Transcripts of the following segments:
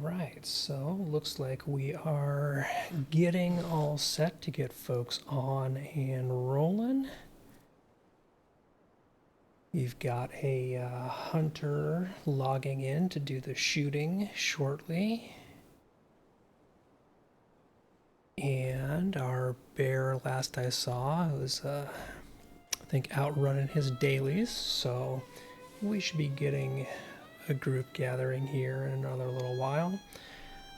Alright, so looks like we are getting all set to get folks on and rolling. We've got a hunter logging in to do the shooting shortly. And our bear, last I saw, was, I think, out running his dailies, so we should be getting a group gathering here in another little while.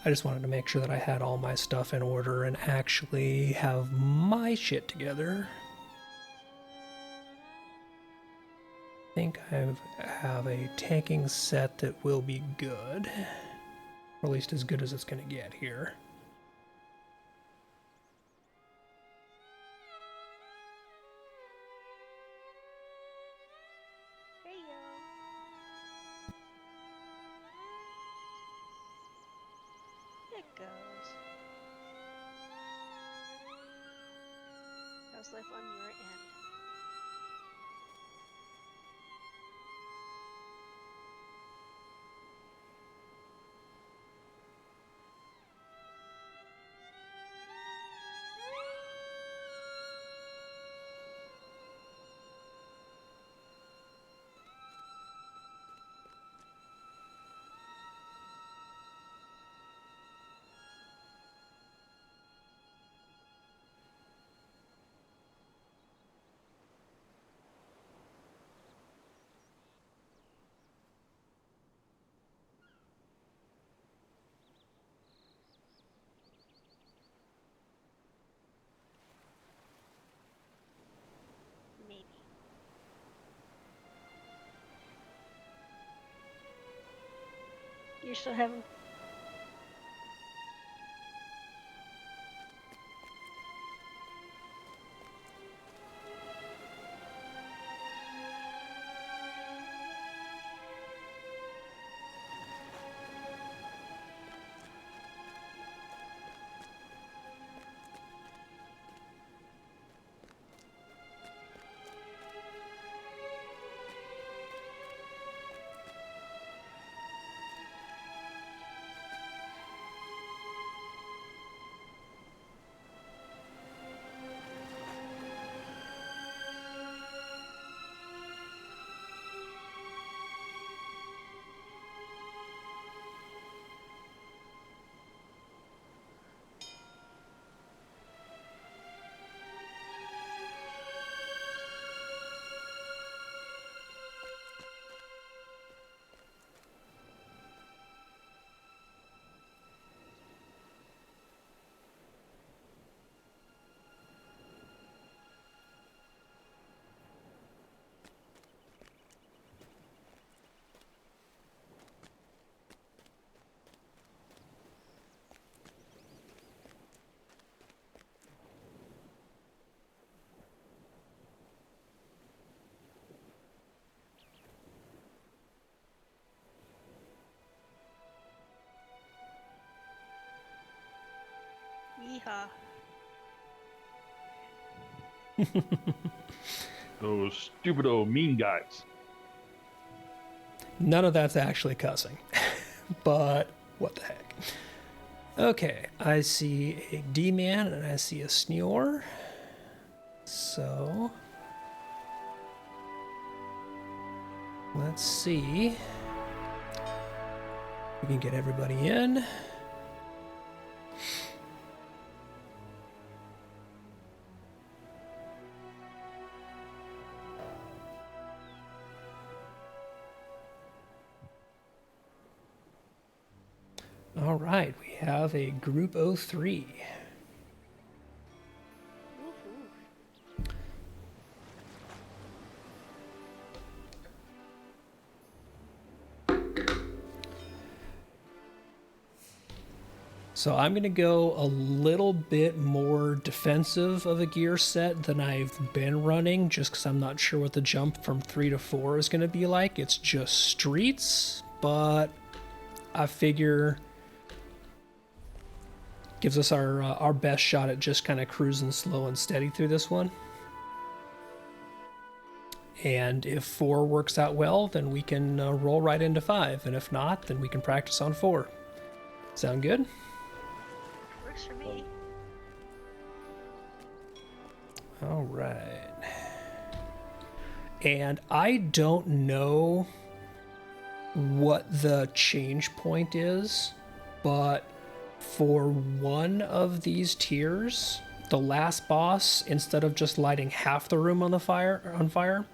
I just wanted to make sure that I had all my stuff in order and actually have my shit together. I think I have a tanking set that will be good, or at least as good as it's going to get here. Goes. How's life on your end? Maybe. You're still having... Yeehaw. Those stupid old mean guys. None of that's actually cussing, but what the heck. Okay, I see a D-man and I see a Sneor. So let's see. We can get everybody in. All right, we have a Group 03. So I'm going to go a little bit more defensive of a gear set than I've been running, just because I'm not sure what the jump from 3 to 4 is going to be like. It's just streets, but I figure gives us our best shot at just kind of cruising slow and steady through this one. And if 4 works out well, then we can roll right into 5. And if not, then we can practice on 4. Sound good? Works for me. All right. And I don't know what the change point is, but for one of these tiers, the last boss, instead of just lighting half the room on fire,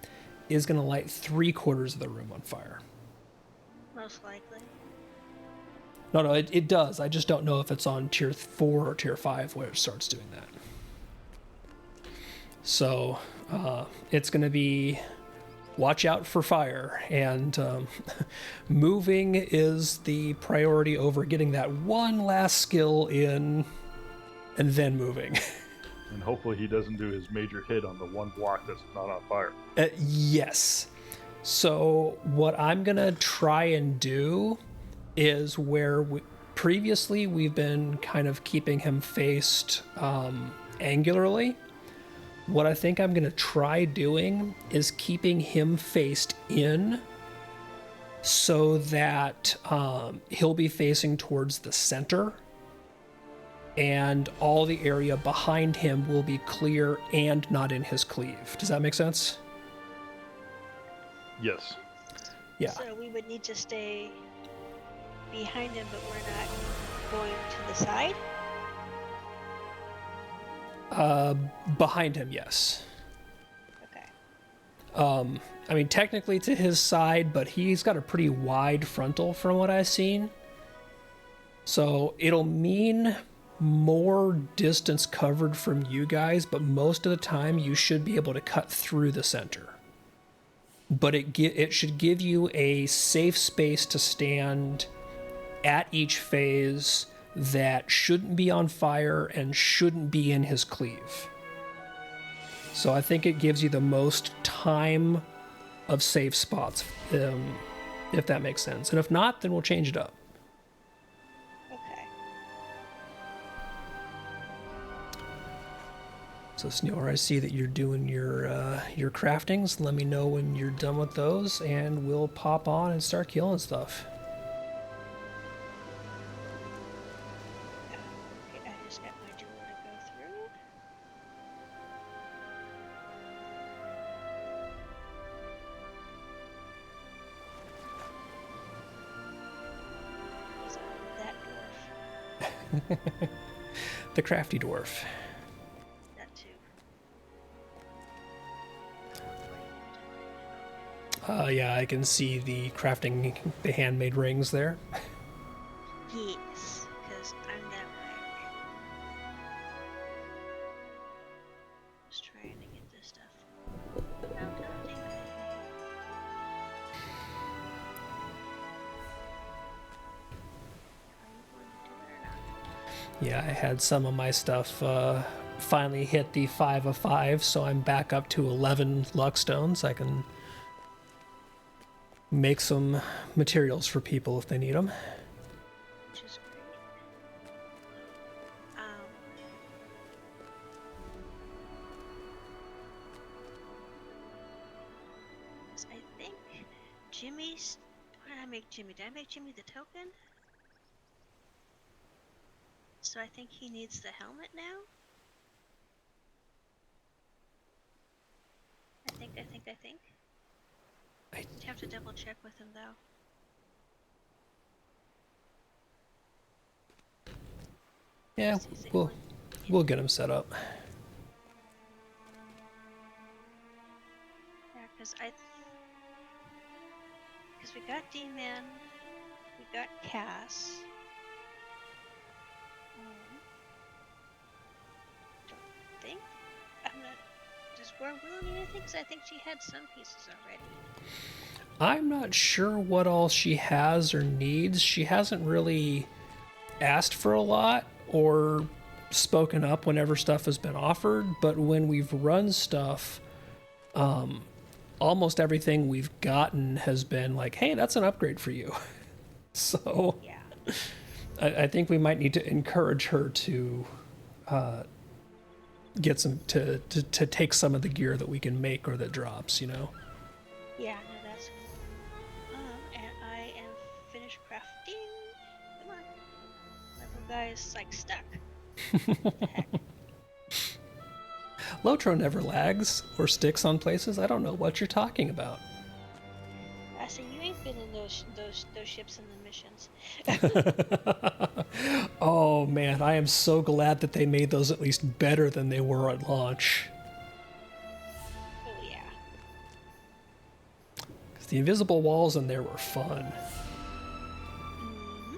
is going to light 3/4 of the room on fire. Most likely. No, it does. I just don't know if it's on tier 4 or tier 5 where it starts doing that. So it's going to be watch out for fire, and moving is the priority over getting that one last skill in and then moving. And hopefully he doesn't do his major hit on the one block that's not on fire. Yes. So what I'm going to try and do is where previously we've been kind of keeping him faced angularly. What I think I'm going to try doing is keeping him faced in so that he'll be facing towards the center, and all the area behind him will be clear and not in his cleave. Does that make sense? Yes. Yeah. So we would need to stay behind him, but we're not going to the side? Behind him, yes. Okay. I mean, technically to his side, but he's got a pretty wide frontal from what I've seen. So it'll mean more distance covered from you guys, but most of the time you should be able to cut through the center. But it should give you a safe space to stand at each phase that shouldn't be on fire and shouldn't be in his cleave. So I think it gives you the most time of safe spots, if that makes sense. And if not, then we'll change it up. Okay. So Sneor, I see that you're doing your craftings. Let me know when you're done with those, and we'll pop on and start killing stuff. Okay, I just got my door to go through. So that dwarf. The crafty dwarf. That too. Yeah, I can see the crafting, the handmade rings there. Yes, because I'm that way. Just trying to get this stuff. No, don't do it. Are you going to do it or not? Yeah, I had some of my stuff finally hit the 5 of 5, so I'm back up to 11 luck stones. I can make some materials for people if they need them. Which is great. 'Cause I think Jimmy's. What did I make Jimmy? Did I make Jimmy the token? So I think he needs the helmet now. I think. I- You'd have to double check with him though. Yeah, we'll get them set up. Yeah, because we got D-Man, we got Cass. Don't think I'm not. Does War Willow need anything? Because I think she had some pieces already. I'm not sure what all she has or needs. She hasn't really asked for a lot or spoken up whenever stuff has been offered, but when we've run stuff, almost everything we've gotten has been like, hey, that's an upgrade for you. So Yeah. I think we might need to encourage her to get some to take some of the gear that we can make or that drops, you know. Yeah, no, that's cool. And I am finished crafting. Come on. guy is like stuck. Lotro never lags or sticks on places. I don't know what you're talking about. I say you ain't been in those ships in the missions. Oh man, I am so glad that they made those at least better than they were at launch. Oh yeah. Because the invisible walls in there were fun. Mm-hmm.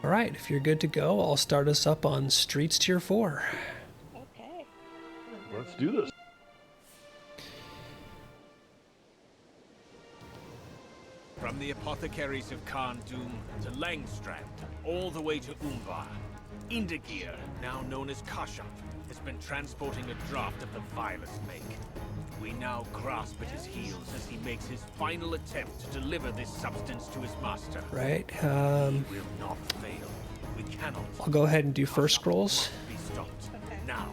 All right, if you're good to go, I'll start us up on Streets Tier 4. Okay. Let's do this. From the apothecaries of Khan Doom to Langstrand, all the way to Umbar, Indagir, now known as Kashaf, has been transporting a draft of the vilest make. We now grasp at his heels as he makes his final attempt to deliver this substance to his master. Right, He will not fail. We cannot. I'll go ahead and do first scrolls. Be stopped. Okay. Now.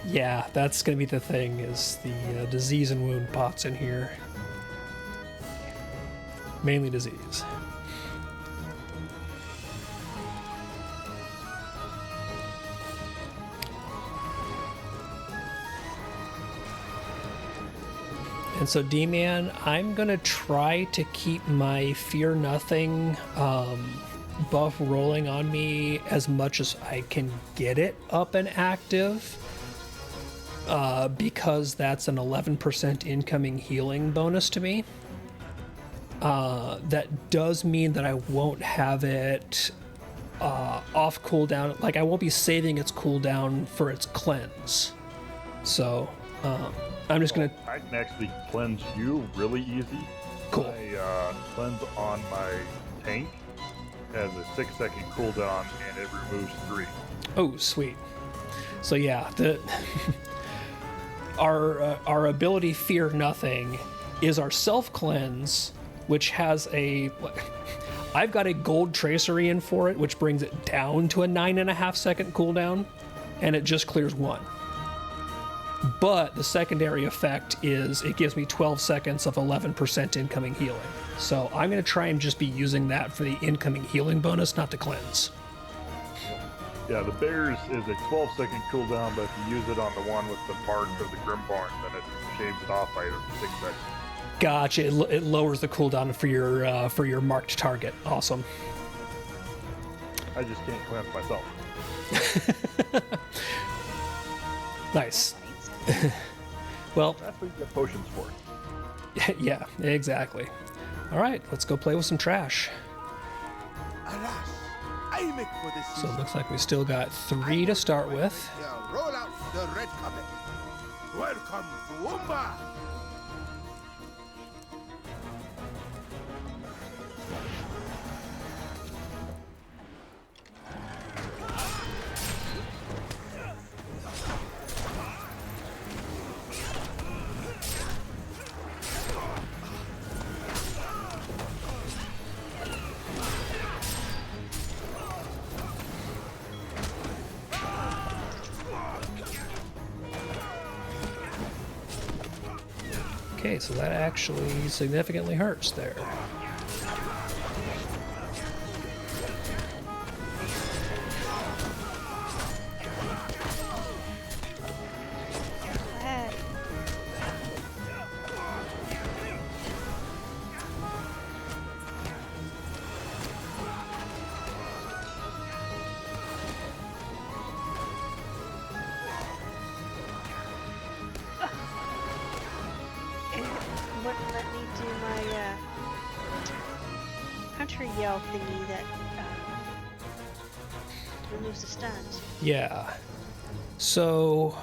Yeah, that's going to be the thing, is the disease and wound pots in here. Mainly disease. And so, D-Man, I'm going to try to keep my Fear Nothing buff rolling on me as much as I can get it up and active. Because that's an 11% incoming healing bonus to me. That does mean that I won't have it off cooldown. Like, I won't be saving its cooldown for its cleanse. So, I'm just gonna... I can actually cleanse you really easy. Cool. My cleanse on my tank has a 6-second cooldown and it removes 3. Oh, sweet. So yeah, the our ability Fear Nothing is our self cleanse, which has a... I've got a gold tracery in for it, which brings it down to a 9.5-second cooldown, and it just clears 1. But the secondary effect is it gives me 12 seconds of 11% incoming healing. So I'm going to try and just be using that for the incoming healing bonus, not the cleanse. Yeah, the bears is a 12-second cooldown, but if you use it on the one with the mark of the Grimbarn, then it shaves it off by 6 seconds. Gotcha. It lowers the cooldown for your marked target. Awesome. I just can't cleanse myself. Nice. Well, That's what you get potions for. yeah, exactly. All right, let's go play with some trash. Alas, I make for this So season. it looks like we still got 3 to start with. Now roll out the red carpet. Welcome to Umbar. Okay, so that actually significantly hurts there. Glad. It wouldn't let me do my hunter yell thingy that removes the stuns. Yeah. So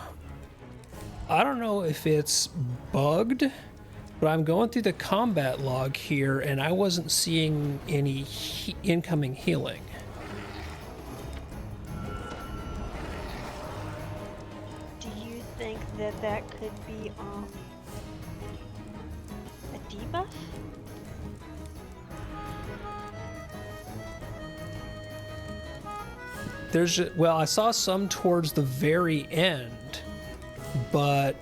I don't know if it's bugged, but I'm going through the combat log here and I wasn't seeing any incoming healing. Do you think that that could be a debuff? Well, I saw some towards the very end, but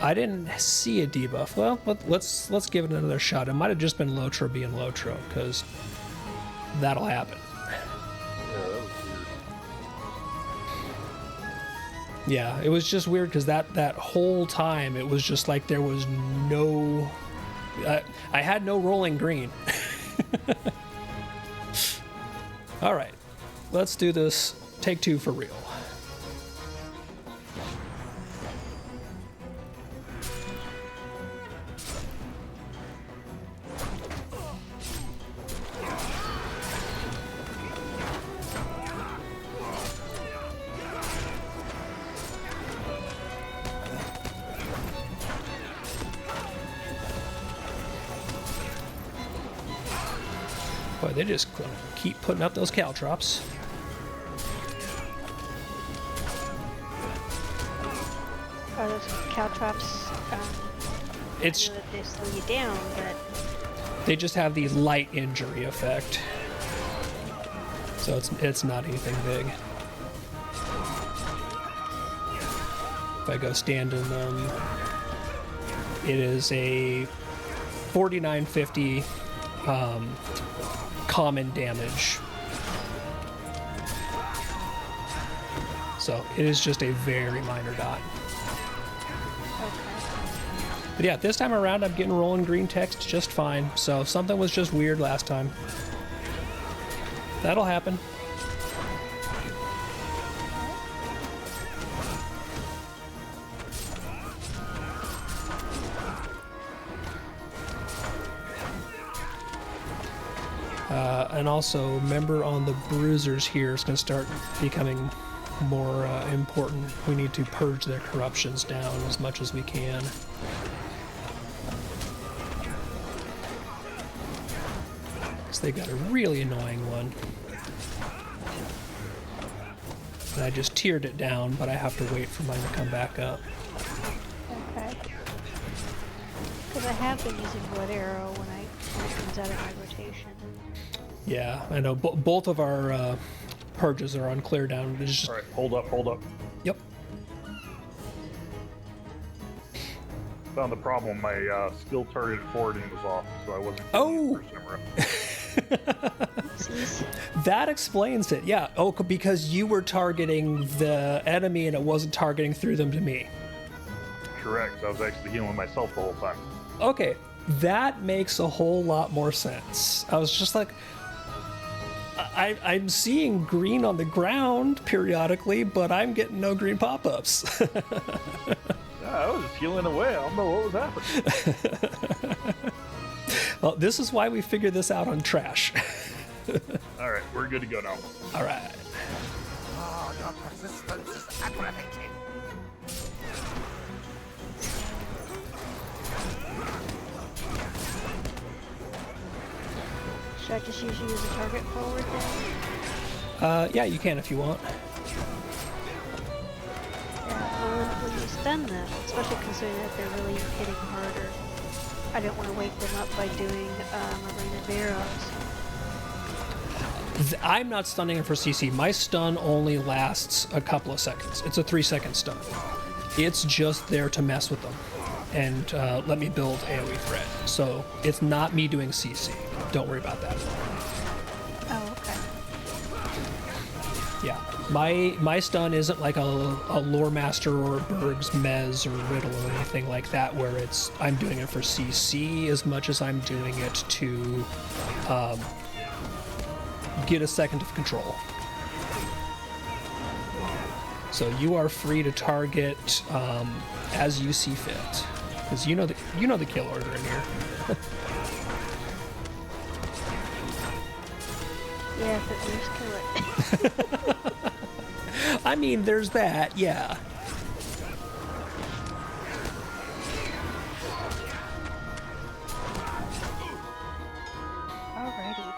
I didn't see a debuff. Well, let's give it another shot. It might have just been Lotro being Lotro, because that'll happen. Yeah, that was weird. Yeah, it was just weird because that whole time it was just like there was no... I had no rolling green. All right, let's do this. Take two for real. Boy, they just keep putting up those caltrops. Are those caltrops? It's I know that they slow you down, but they just have the light injury effect, so it's not anything big. If I go stand in them, it is a 4950 common damage. So it is just a very minor dot. okay. But yeah, this time around I'm getting rolling green text just fine. So something was just weird last time. That'll happen. And also, remember on the bruisers here, it's going to start becoming more important. We need to purge their corruptions down as much as we can. Because they got a really annoying one. And I just tiered it down, but I have to wait for mine to come back up. Okay. Because I have been using Blood Arrow when it comes out of my rotation. Yeah, I know. Both of our purges are on clear down. It's just... All right, hold up. Yep. Found the problem. My skill targeted forwarding was off, so I wasn't. Oh! That explains it. Yeah. Oh, because you were targeting the enemy and it wasn't targeting through them to me. Correct. I was actually healing myself the whole time. Okay. That makes a whole lot more sense. I was just like, I'm seeing green on the ground periodically, but I'm getting no green pop-ups. Yeah, I was just healing away. I don't know what was happening. Well, this is why we figured this out on trash. All right, we're good to go now. All right. Ah, your persistence is aggravating. Should I just use you as a target forward then? Yeah, you can if you want. Yeah, well, when you stun them, especially considering that they're really hitting harder, I don't want to wake them up by doing Arena of Arrows. I'm not stunning him for CC. My stun only lasts a couple of seconds. It's a 3-second stun. It's just there to mess with them and let me build AoE threat. So it's not me doing CC. Don't worry about that. Oh, okay. Yeah, my stun isn't like a Lore Master or Berg's Mez or Riddle or anything like that, where I'm doing it for CC as much as I'm doing it to get a second of control. So you are free to target as you see fit, because you know the kill order in here. Yeah, if it moves, kill it. I mean, there's that, yeah. Alrighty.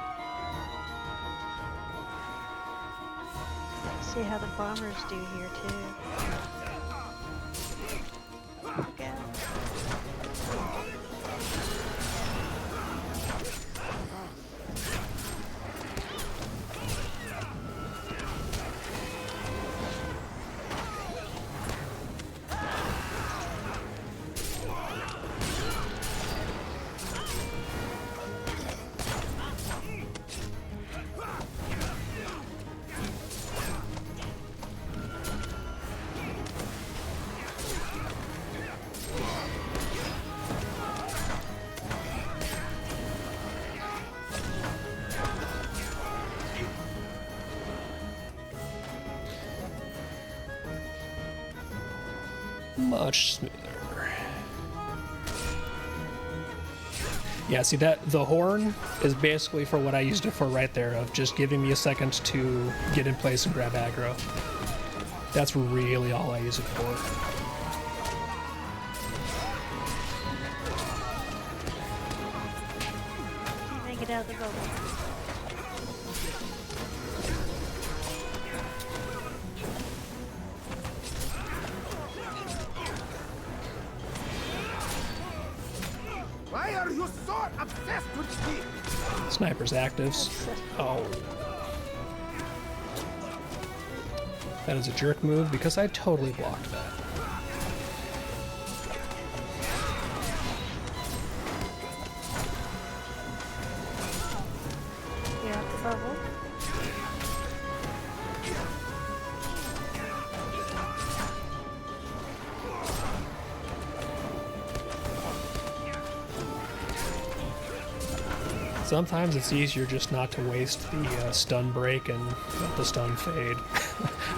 Let's see how the bombers do here too. Look out. much smoother. Yeah, see that the horn is basically for what I used it for right there, of just giving me a second to get in place and grab aggro. That's really all I use it for. Can I get out of the boat? Why are you so obsessed with me? Sniper's actives. Oh. That is a jerk move because I totally blocked that. You're at the bubble. Sometimes it's easier just not to waste the stun break and let the stun fade.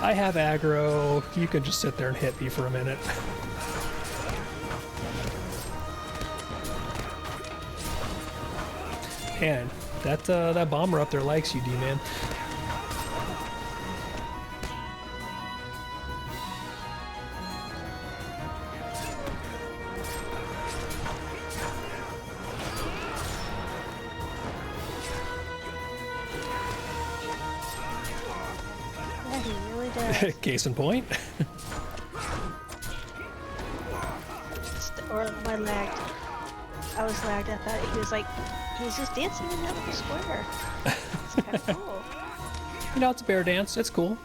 I have aggro. You can just sit there and hit me for a minute. Man, that bomber up there likes you, D-Man. Yeah, he really does. Case in point. Or am I lagged? I was lagged. I thought he was like, he's just dancing in that little square. It's kind of cool. You know, it's a bear dance. It's cool.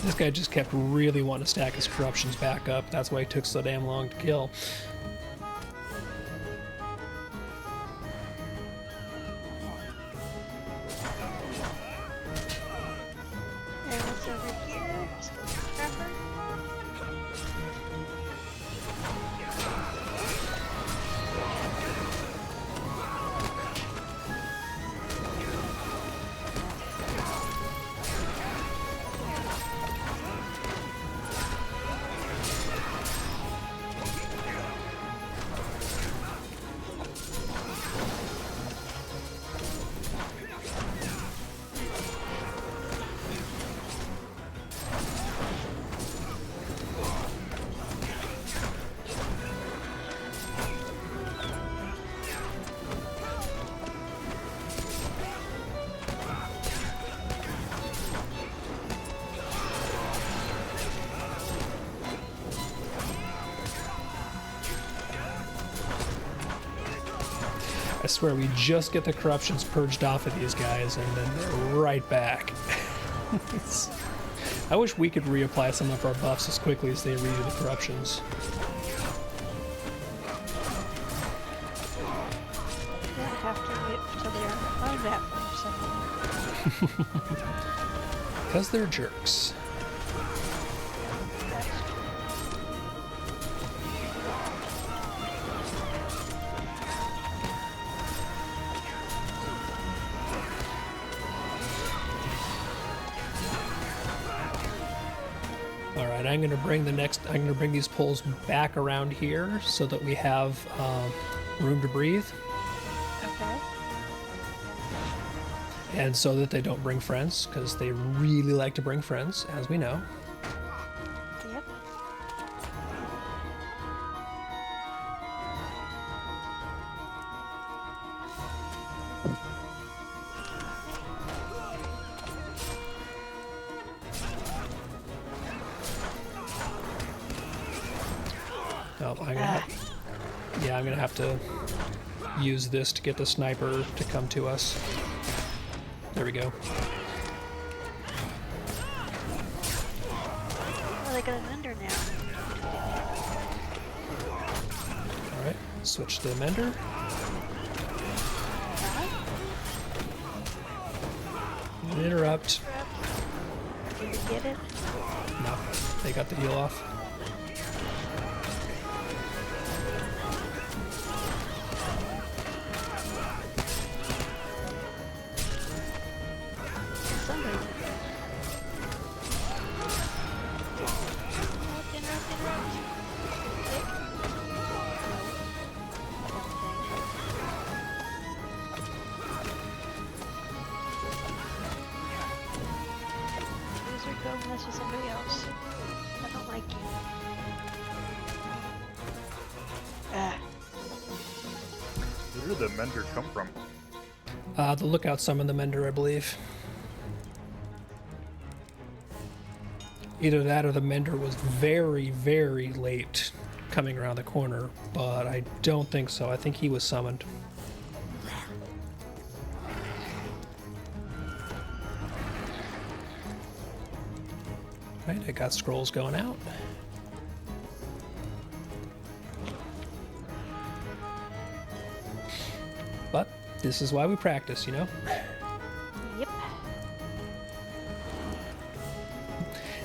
This guy just kept really wanting to stack his corruptions back up. That's why it took so damn long to kill. And what's over here? Let's go to Trapper. I swear we just get the corruptions purged off of these guys and then they're right back. I wish we could reapply some of our buffs as quickly as they redo the corruptions. Yeah, I have to wait until they're on that for someone. Because they're jerks. Alright, I'm gonna bring these poles back around here so that we have room to breathe. Okay. And so that they don't bring friends, because they really like to bring friends, as we know. Yep. Oh, I'm gonna have to use this to get the sniper to come to us. There we go. Switch to the mender. Interrupt. Did you get it? No, they got the heal off. Somebody. Interrupt. Go mess with somebody else. I don't like you. Ah. Where did the mender come from? The lookout summoned the mender, I believe. Either that or the mender was very, very late coming around the corner, but I don't think so. I think he was summoned. Right, I got scrolls going out. But this is why we practice, you know? Yep.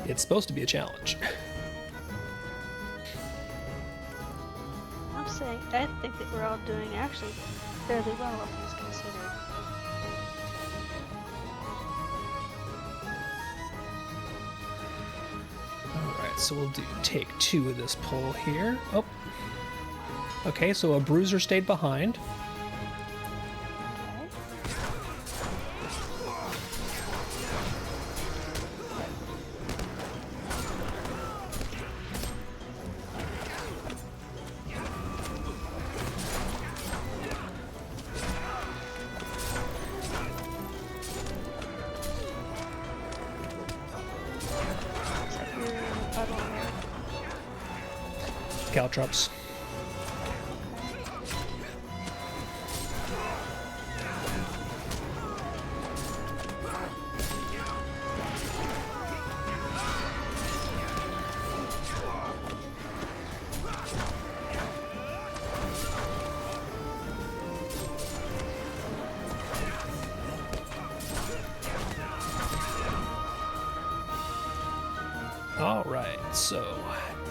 It's supposed to be a challenge. I'm saying, I think that we're all doing actually fairly well, all things considered. Alright, so we'll do take 2 of this pull here. Oh. Okay, so a bruiser stayed behind. Okay. Looks like you're in a puddle there. Caltrops. Alright, so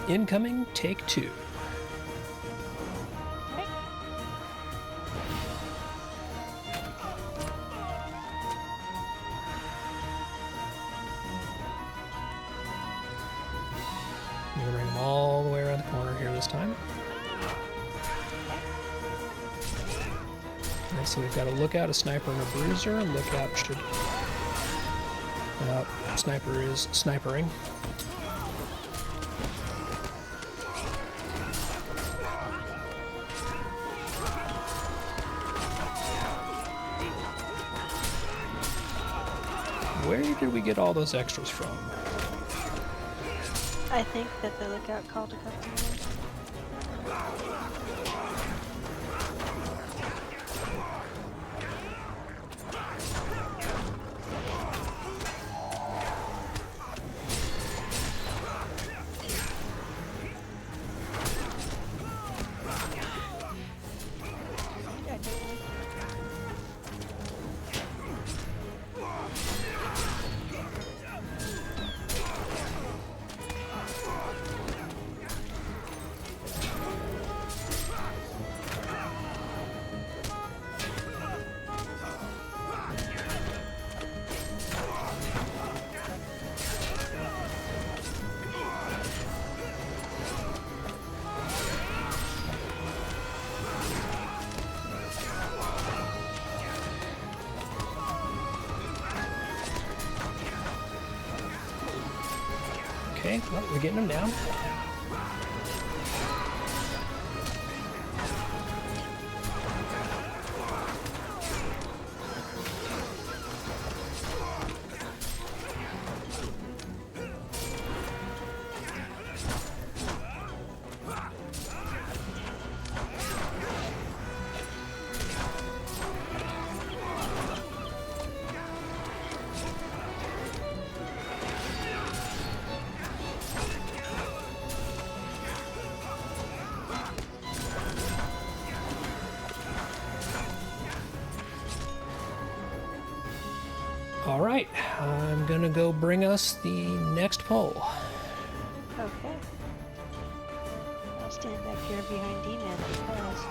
incoming take 2. Okay. I'm gonna bring them all the way around the corner here this time. Alright, so we've got a lookout, a sniper, and a bruiser. Lookout should. Sniper is snipering. Where did we get all those extras from? I think that the lookout called a couple of them. Okay, well, we're getting them down. All right, I'm gonna go bring us the next pole. Okay. I'll stand back here behind D-Man because...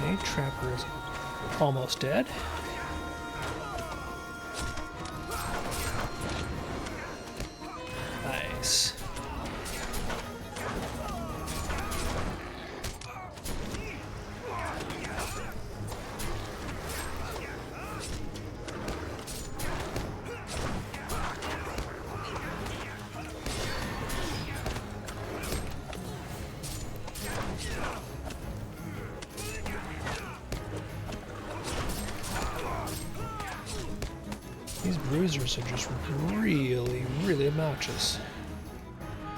Okay, Trapper is almost dead. Nice. These bruisers are just really, really obnoxious.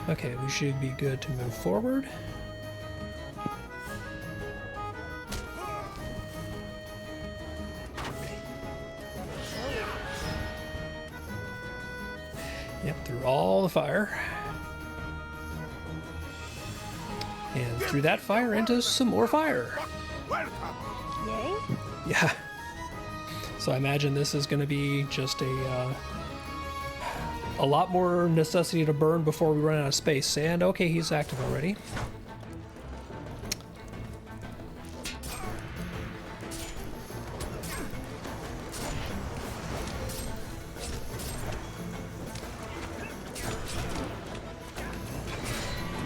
Okay, we should be good to move forward. Yep, through all the fire. And through that fire into some more fire. Welcome. Yay? Yeah. So I imagine this is going to be just a lot more necessity to burn before we run out of space. And okay, he's active already.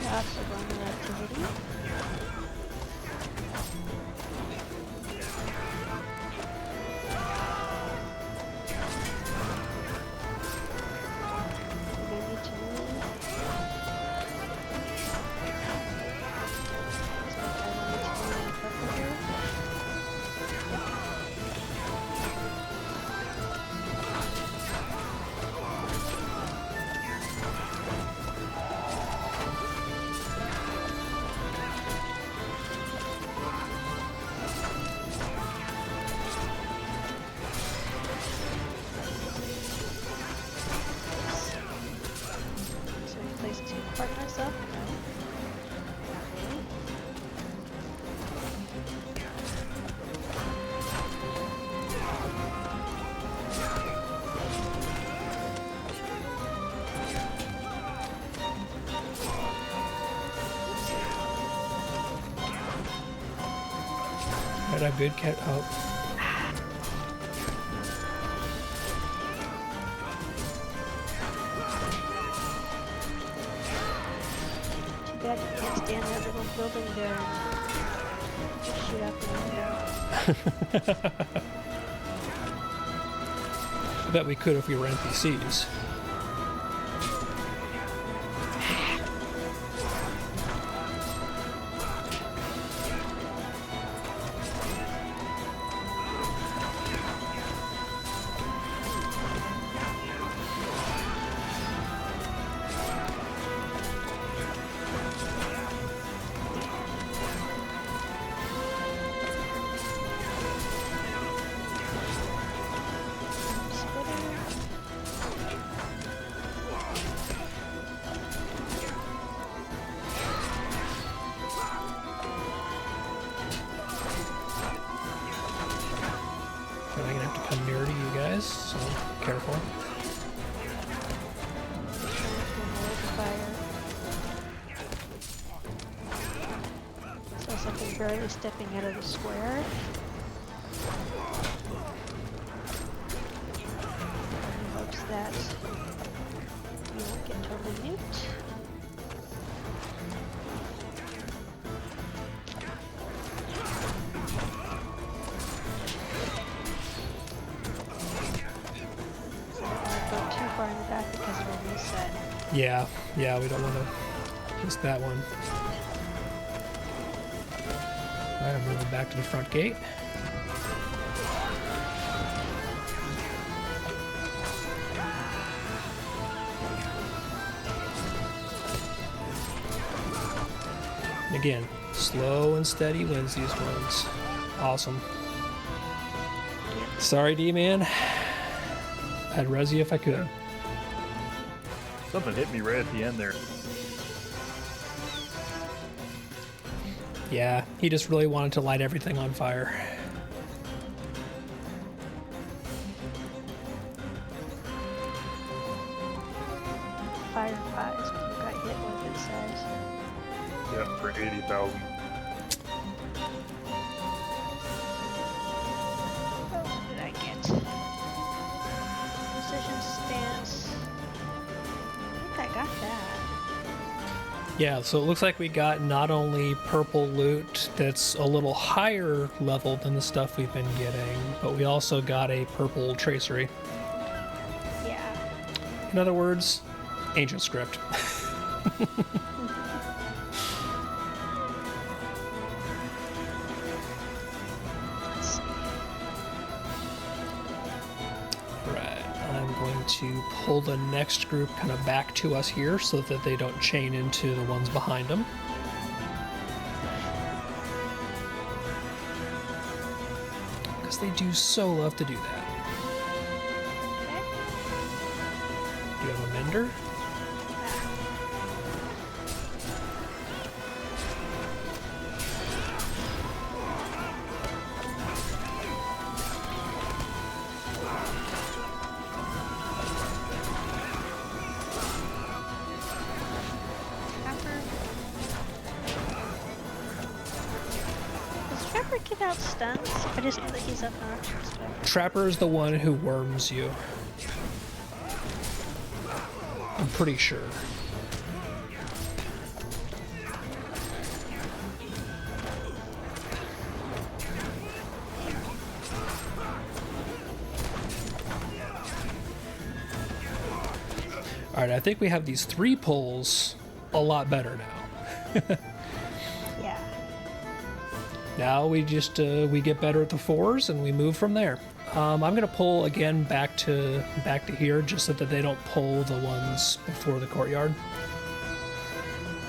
Lots of runner activity. Partners up? No. Had a good cat. Oh. Too bad you can't stand that little building there and just shoot out the window. I bet we could if we were NPCs. I'm gonna have to come near to you guys, so careful. So something barely stepping out of the square. In hopes that you won't get totally nuked. Yeah, yeah, we don't want to miss that one. Alright, I'm moving back to the front gate. Again, slow and steady wins these ones. Awesome. Sorry, D-Man. I'd res you if I could. Something hit me right at the end there. Yeah, he just really wanted to light everything on fire. Fire pies when you got hit with it says. Yeah, for 80,000. What did I get? Precision stance. I think I got that. Yeah, so it looks like we got not only purple loot that's a little higher level than the stuff we've been getting, but we also got a purple tracery. Yeah. In other words, ancient script. Let's see. Right, I'm going to pull the next group kind of back to us here so that they don't chain into the ones behind them. Because they do so love to do that. Okay. Do you have a mender? Trapper. Does Trapper give out stuns? I just know that he's obnoxious. Trapper is the one who worms you. I'm pretty sure. Alright, I think we have these 3 pulls a lot better now. Yeah. Now we just we get better at the 4s and we move from there. I'm gonna pull again back to here just so that they don't pull the ones before the courtyard.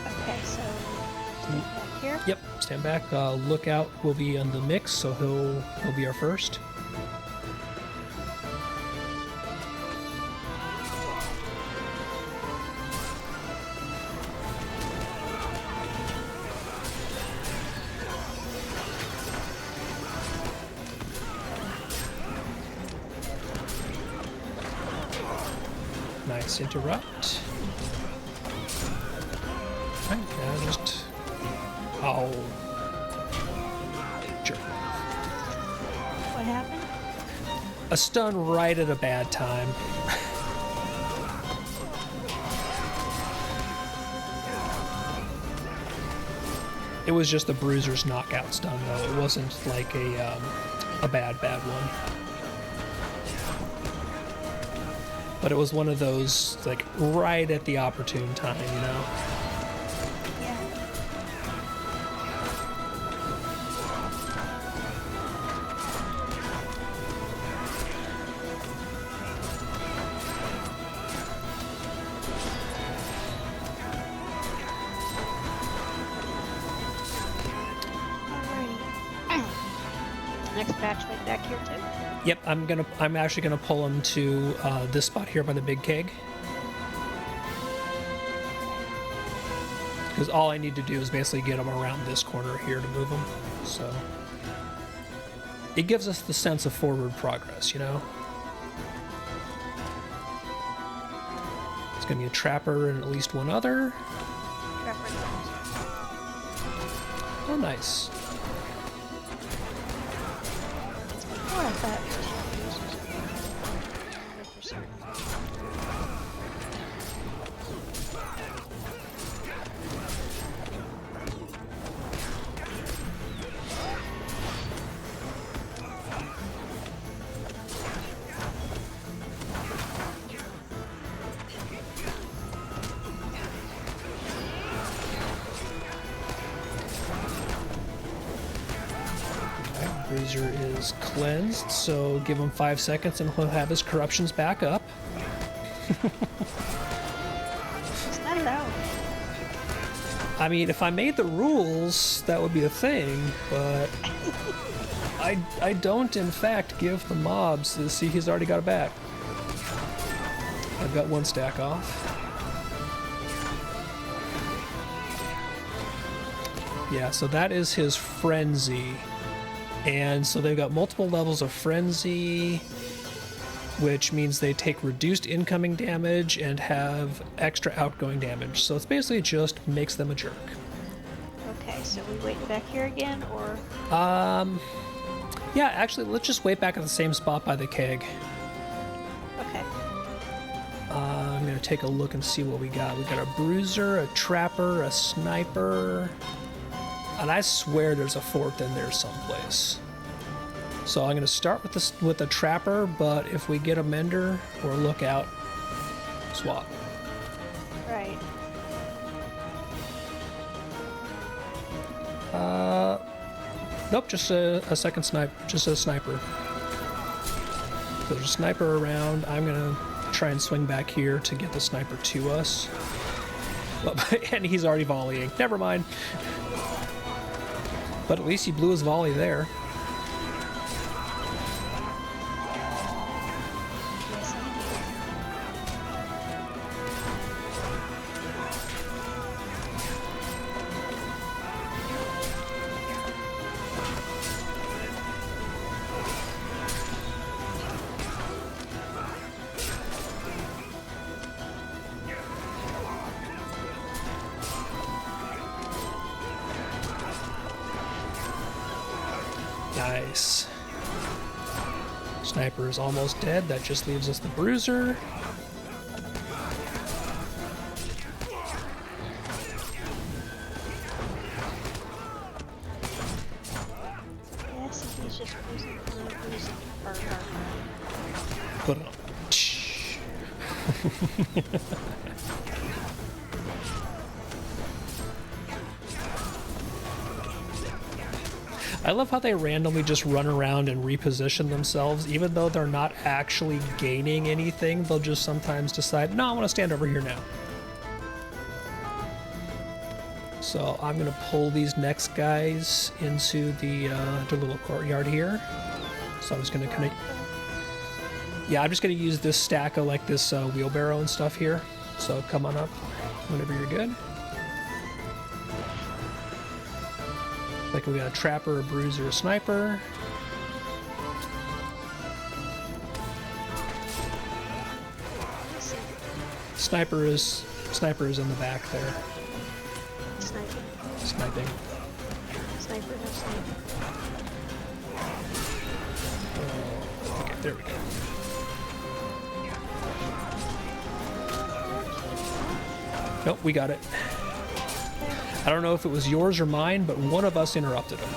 Okay, so stand back here. Yep, stand back. Lookout will be in the mix, so he'll be our first. Nice interrupt. Right, now just... Oh. Jerk. What happened? A stun right at a bad time. It was just a bruiser's knockout stun, though. It wasn't like a bad one. But it was one of those, like, right at the opportune time, you know? Yeah. Alrighty. Next batchmate back here too. Yep, I'm actually gonna pull him to this spot here by the big keg. Because all I need to do is basically get him around this corner here to move him. So it gives us the sense of forward progress, you know? It's gonna be a trapper and at least one other. Trapper. Oh, nice. Oh, I thought. 100%. Bruiser is cleansed, so give him 5 seconds and he'll have his corruptions back up. It's not allowed. I mean, if I made the rules, that would be a thing, but I don't, in fact, give the mobs. See, he's already got it back. I've got 1 stack off. Yeah, so that is his Frenzy. And so they've got multiple levels of Frenzy, which means they take reduced incoming damage and have extra outgoing damage. So it's basically just makes them a jerk. Okay, so we wait back here again, or? Yeah, actually, let's just wait back at the same spot by the keg. Okay. I'm gonna take a look and see what we got. We got a Bruiser, a Trapper, a Sniper, and I swear there's a 4th in there someplace. So I'm gonna start with the Trapper, but if we get a Mender or Lookout, swap. Right. Nope, just a second sniper, just a sniper. So there's a sniper around. I'm gonna try and swing back here to get the sniper to us. Well, and he's already volleying. Never mind. But at least he blew his volley there. Yes, I Nice. Sniper is almost dead. That just leaves us the Bruiser. Yes, he's just losing. Put it on. I love how they randomly just run around and reposition themselves. Even though they're not actually gaining anything, they'll just sometimes decide, no, I want to stand over here now. So I'm going to pull these next guys into the little courtyard here. So I'm just going to kind of... Yeah, I'm just going to use this stack of like this wheelbarrow and stuff here. So come on up whenever you're good. Like we got a Trapper, a Bruiser, a Sniper. Sniper is in the back there. Sniping. Sniping. Sniper, no sniper. Okay, there we go. Nope, we got it. I don't know if it was yours or mine, but one of us interrupted him. I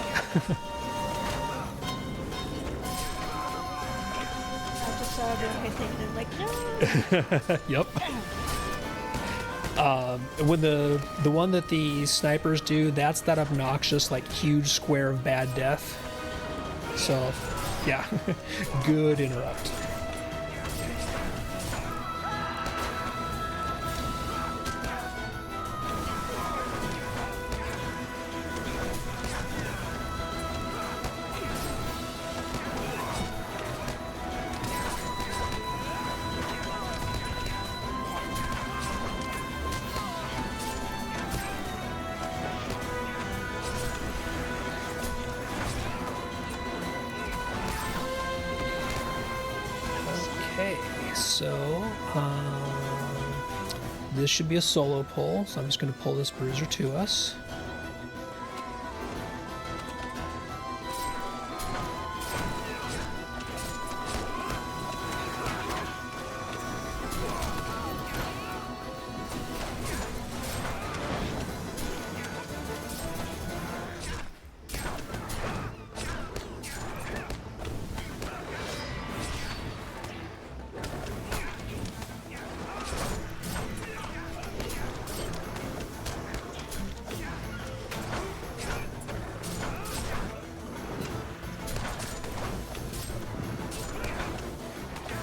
just saw everyone hit things and I'm like, no! Yep. When the one that the snipers do, that's that obnoxious, like, huge square of bad death. So, yeah, good interrupt. Okay, so this should be a solo pull, so I'm just going to pull this Bruiser to us.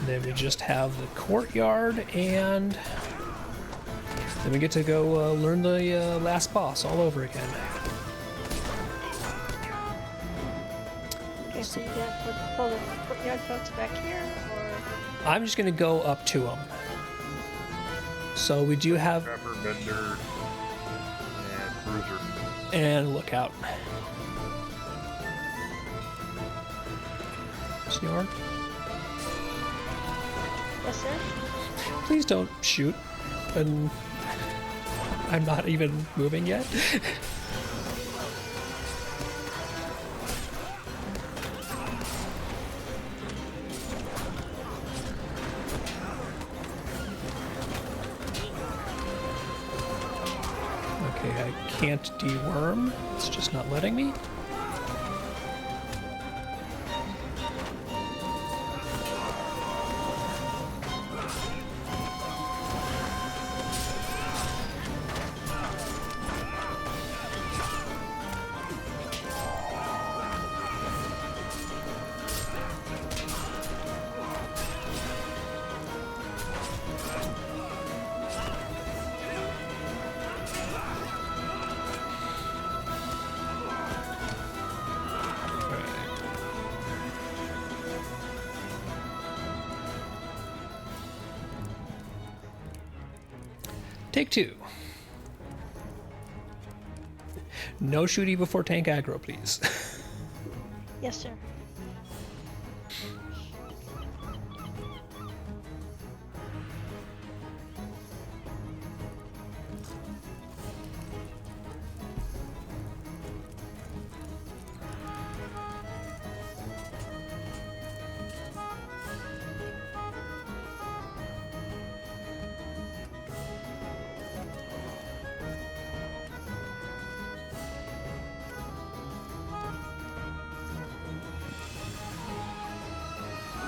then we just have the courtyard, and then we get to go learn the last boss all over again. Okay, so you gotta pull the courtyard folks back here, or I'm just going to go up to them. So we do have... Trapper, Bender, and Bruiser. And Lookout. Snore? yes, sir. Please don't shoot. And I'm not even moving yet. Okay, I can't deworm. It's just not letting me. Take two. No shooty before tank aggro, please. Yes, sir.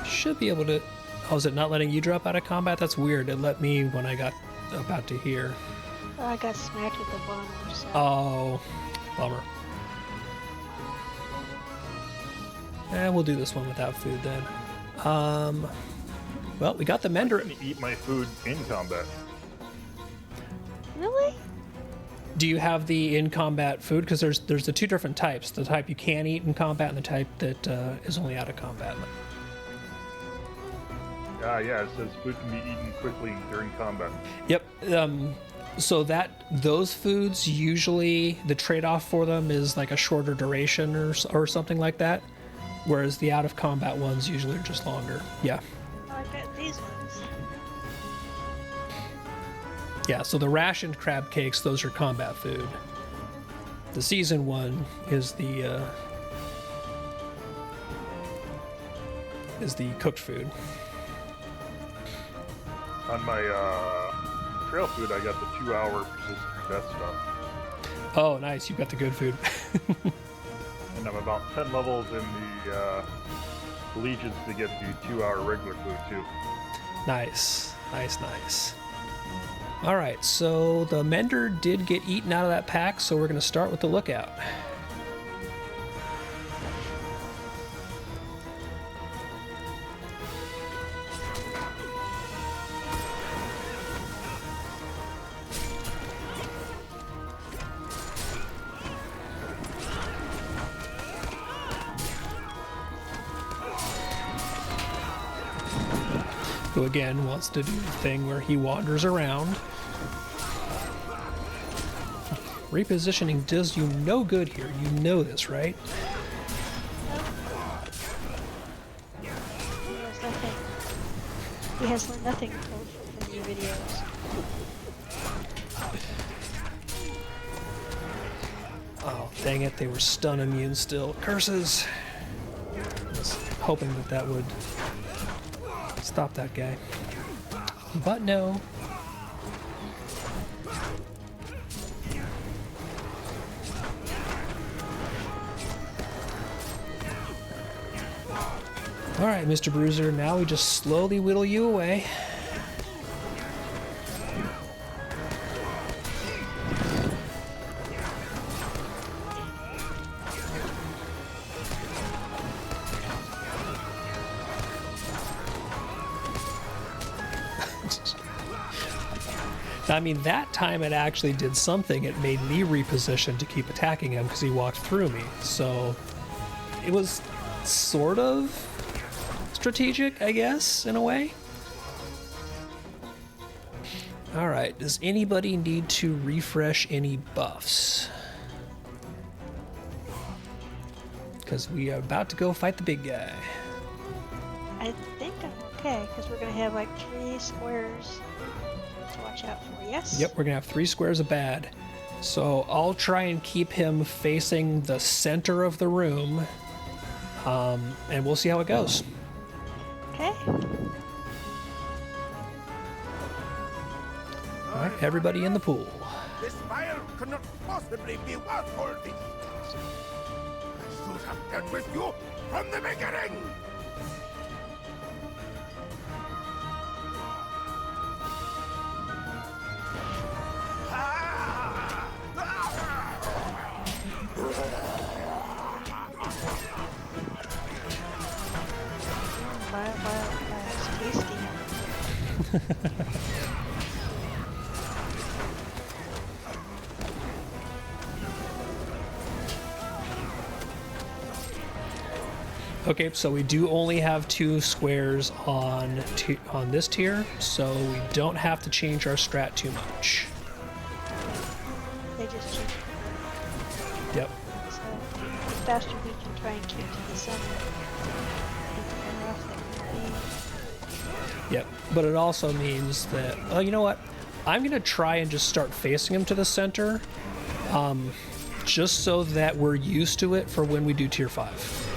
Should be able to... Oh, is it not letting you drop out of combat? That's weird. It let me when I got about to here. Well, I got smacked with the bomber, so... Oh, bummer. We'll do this one without food then. Well, we got the Mender. I'm gonna eat my food in combat. Really? Do you have the in-combat food? Because there's the two different types. The type you can eat in combat and the type that is only out of combat. Yeah, it says food can be eaten quickly during combat. Yep. So those foods, usually the trade-off for them is like a shorter duration or something like that, whereas the out-of-combat ones usually are just longer. Yeah. Oh, I bet these ones. Yeah, so the rationed crab cakes, those are combat food. The season one is the cooked food. On my trail food, I got the 2-hour persistent death stuff. Oh, nice. You've got the good food. And I'm about 10 levels in the allegiance to get the 2-hour regular food, too. Nice. Nice. All right, so the Mender did get eaten out of that pack, so we're going to start with the Lookout. Who again wants to do the thing where he wanders around. Repositioning does you no good here. You know this, right? He has learned nothing from your videos. Oh, dang it. They were stun immune still. Curses! I was hoping that would stop that guy. But no. Alright, Mr. Bruiser, now we just slowly whittle you away. I mean, that time it actually did something. It made me reposition to keep attacking him because he walked through me. So it was sort of strategic, I guess, in a way. All right, does anybody need to refresh any buffs? Because we are about to go fight the big guy. I think I'm okay, because we're going to have like 3 squares to watch out for, yes? Yep, we're going to have 3 squares of bad. So I'll try and keep him facing the center of the room, and we'll see how it goes. Okay. All right, everybody in the pool. This fire cannot possibly be worth all this. I should have dealt with you from the beginning. Fire, it's tasty. Okay, so we do only have 2 squares on this tier, so we don't have to change our strat too much. They just change. Yep. So the faster we can try and keep to the center, the better off they will be. Yep, but it also means that, well, you know what? I'm going to try and just start facing him to the center, just so that we're used to it for when we do tier 5.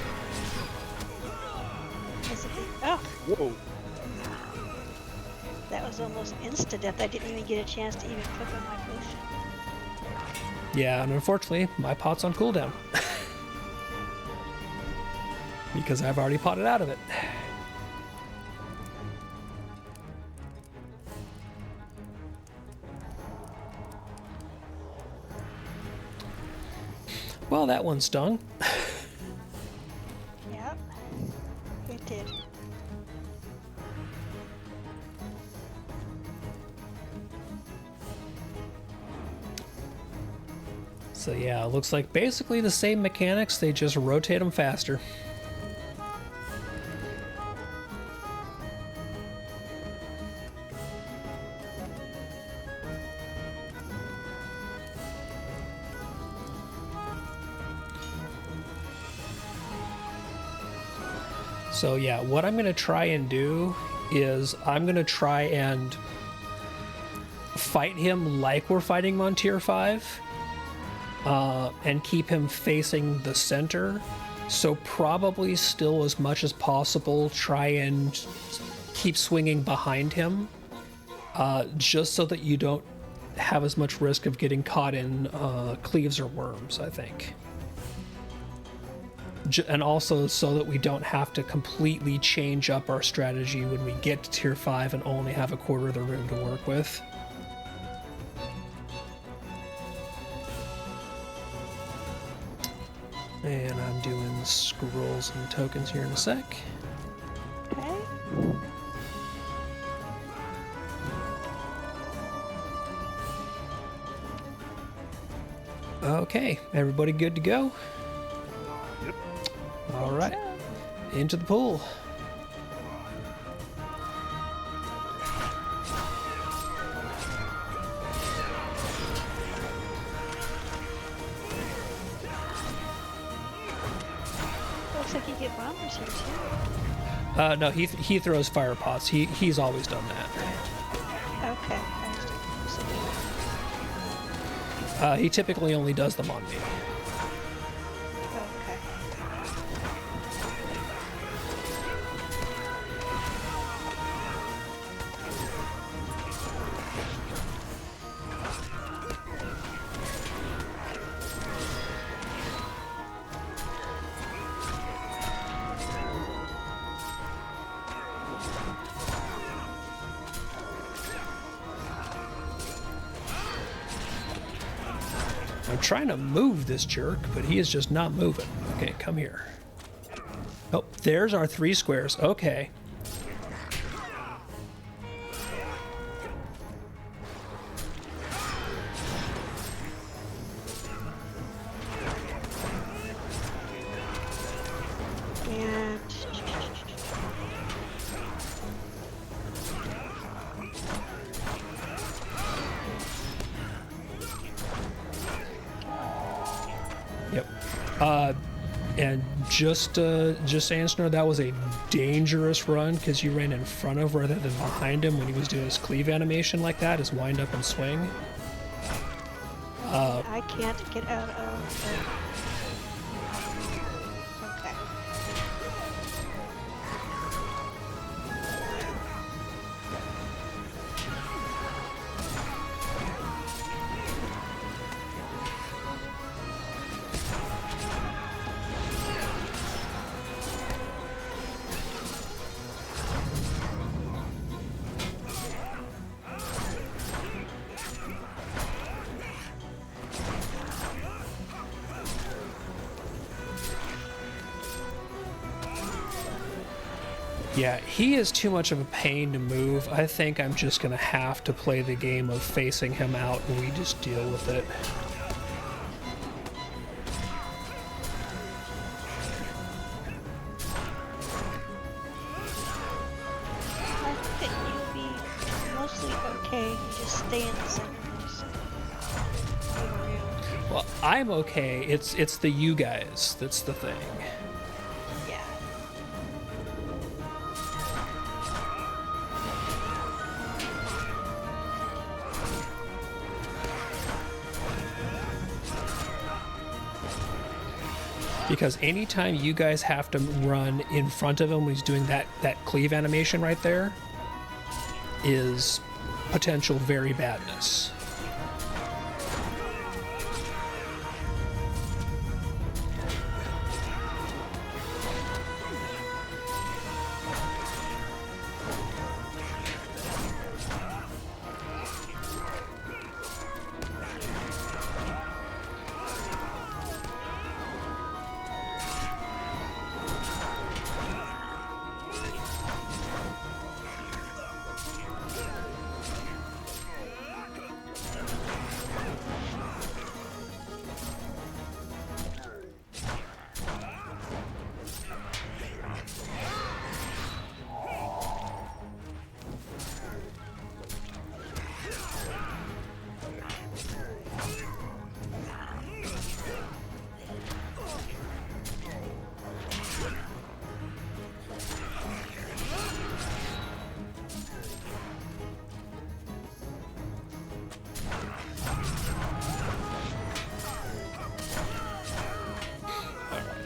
Oh, Whoa. that was almost insta-death. I didn't even get a chance to even click on my potion. Yeah, and unfortunately, my pot's on cooldown. Because I've already potted out of it. Well, that one stung. Yep, it did. So yeah, it looks like basically the same mechanics, they just rotate them faster. So yeah, what I'm going to try and do is I'm going to try and fight him like we're fighting him on tier 5. And keep him facing the center. So probably still as much as possible try and keep swinging behind him, just so that you don't have as much risk of getting caught in cleaves or worms, I think. And also so that we don't have to completely change up our strategy when we get to tier 5 and only have a quarter of the room to work with. And I'm doing scrolls and tokens here in a sec. Okay. Okay, everybody good to go? Yep. All right, into the pool. Looks like you get bombers here too. No, he throws fire pots. He's always done that. Okay. He typically only does them on me. Okay. I'm trying to move this jerk, but he is just not moving. Okay, come here. Oh, there's our 3 squares. Okay. And just so you know, that was a dangerous run because you ran in front of rather than behind him when he was doing his cleave animation like that, his wind up and swing. I can't get out of it. Okay. Yeah, he is too much of a pain to move. I think I'm just gonna have to play the game of facing him out and we just deal with it. I think you'll be mostly okay. You just stay in the center. Just move around. Well, I'm okay. It's the you guys that's the thing. Yeah. Because anytime you guys have to run in front of him when he's doing that cleave animation right there is potential very badness.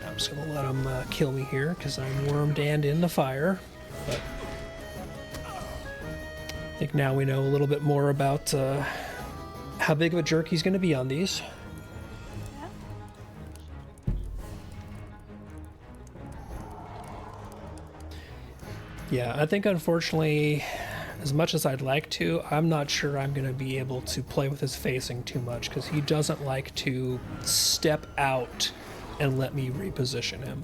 I'm just gonna let him kill me here because I'm wormed and in the fire. But I think now we know a little bit more about how big of a jerk he's gonna be on these. Yeah, I think unfortunately, as much as I'd like to, I'm not sure I'm going to be able to play with his facing too much because he doesn't like to step out and let me reposition him.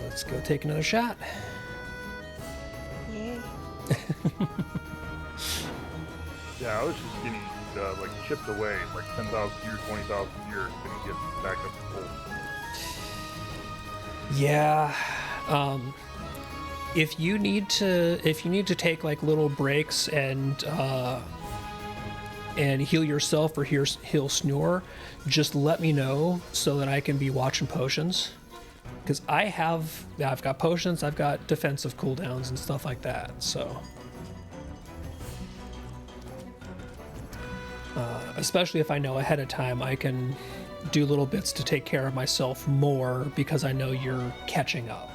Let's go take another shot. Yay. Yeah, I was just getting like chipped away, like 10,000 years, 20,000 years, gonna get back up to full. Yeah. If you need to take like little breaks and heal yourself or heal Snore, just let me know so that I can be watching potions. Because I've got potions, I've got defensive cooldowns and stuff like that. So, especially if I know ahead of time, I can do little bits to take care of myself more because I know you're catching up.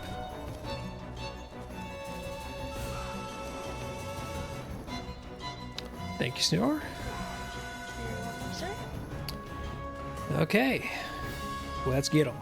Thank you, Snore. Sir? Okay, let's get them.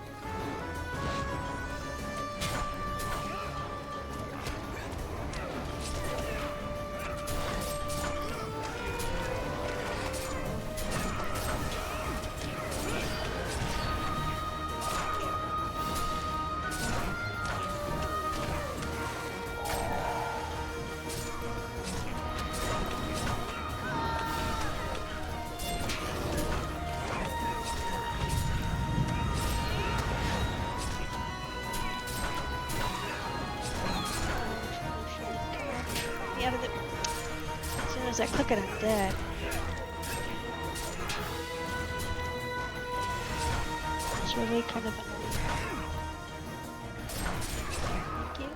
as I click it, I'm dead. It's really kind of annoying. Thank you.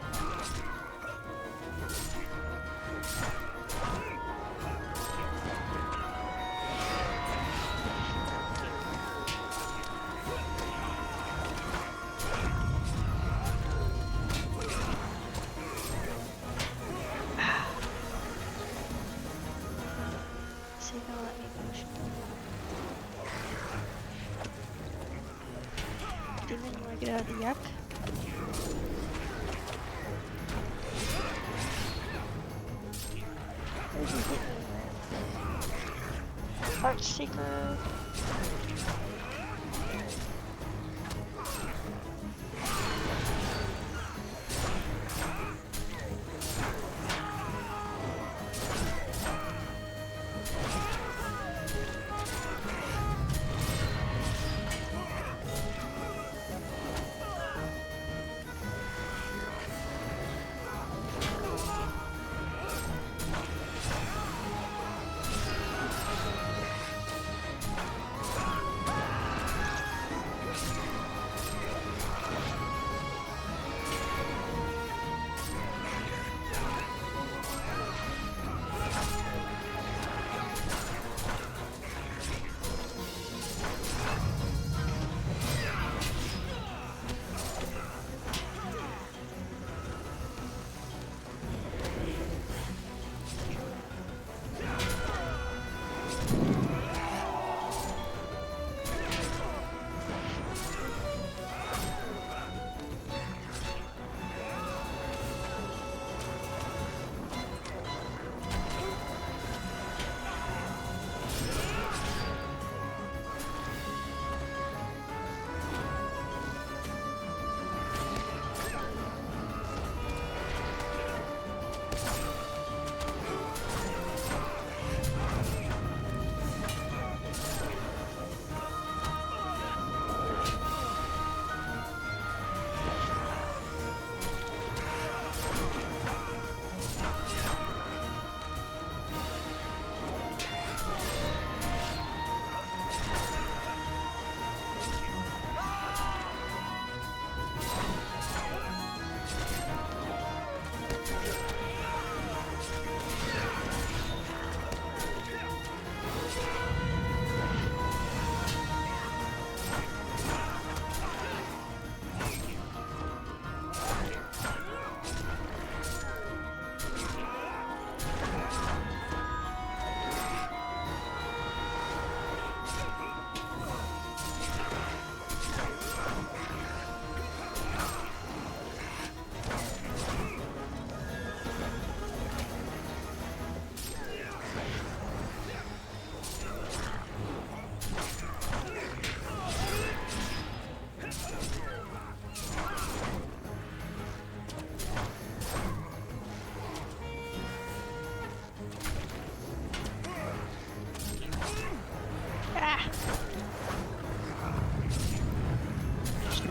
See, they'll let me motion. Demon, you wanna get out of the yuck? Where's he hitting me with? Heart Seeker.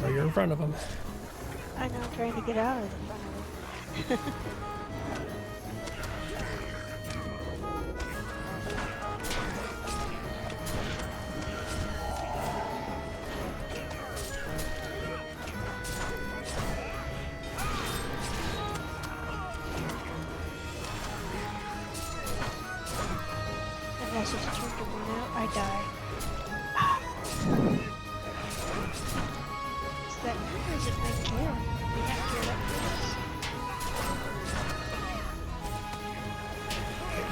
Or you're in front of him. I know, I'm trying to get out of the front of it. Unless it's turned to one out, I die. Is that you or is it my gear? We have geared up for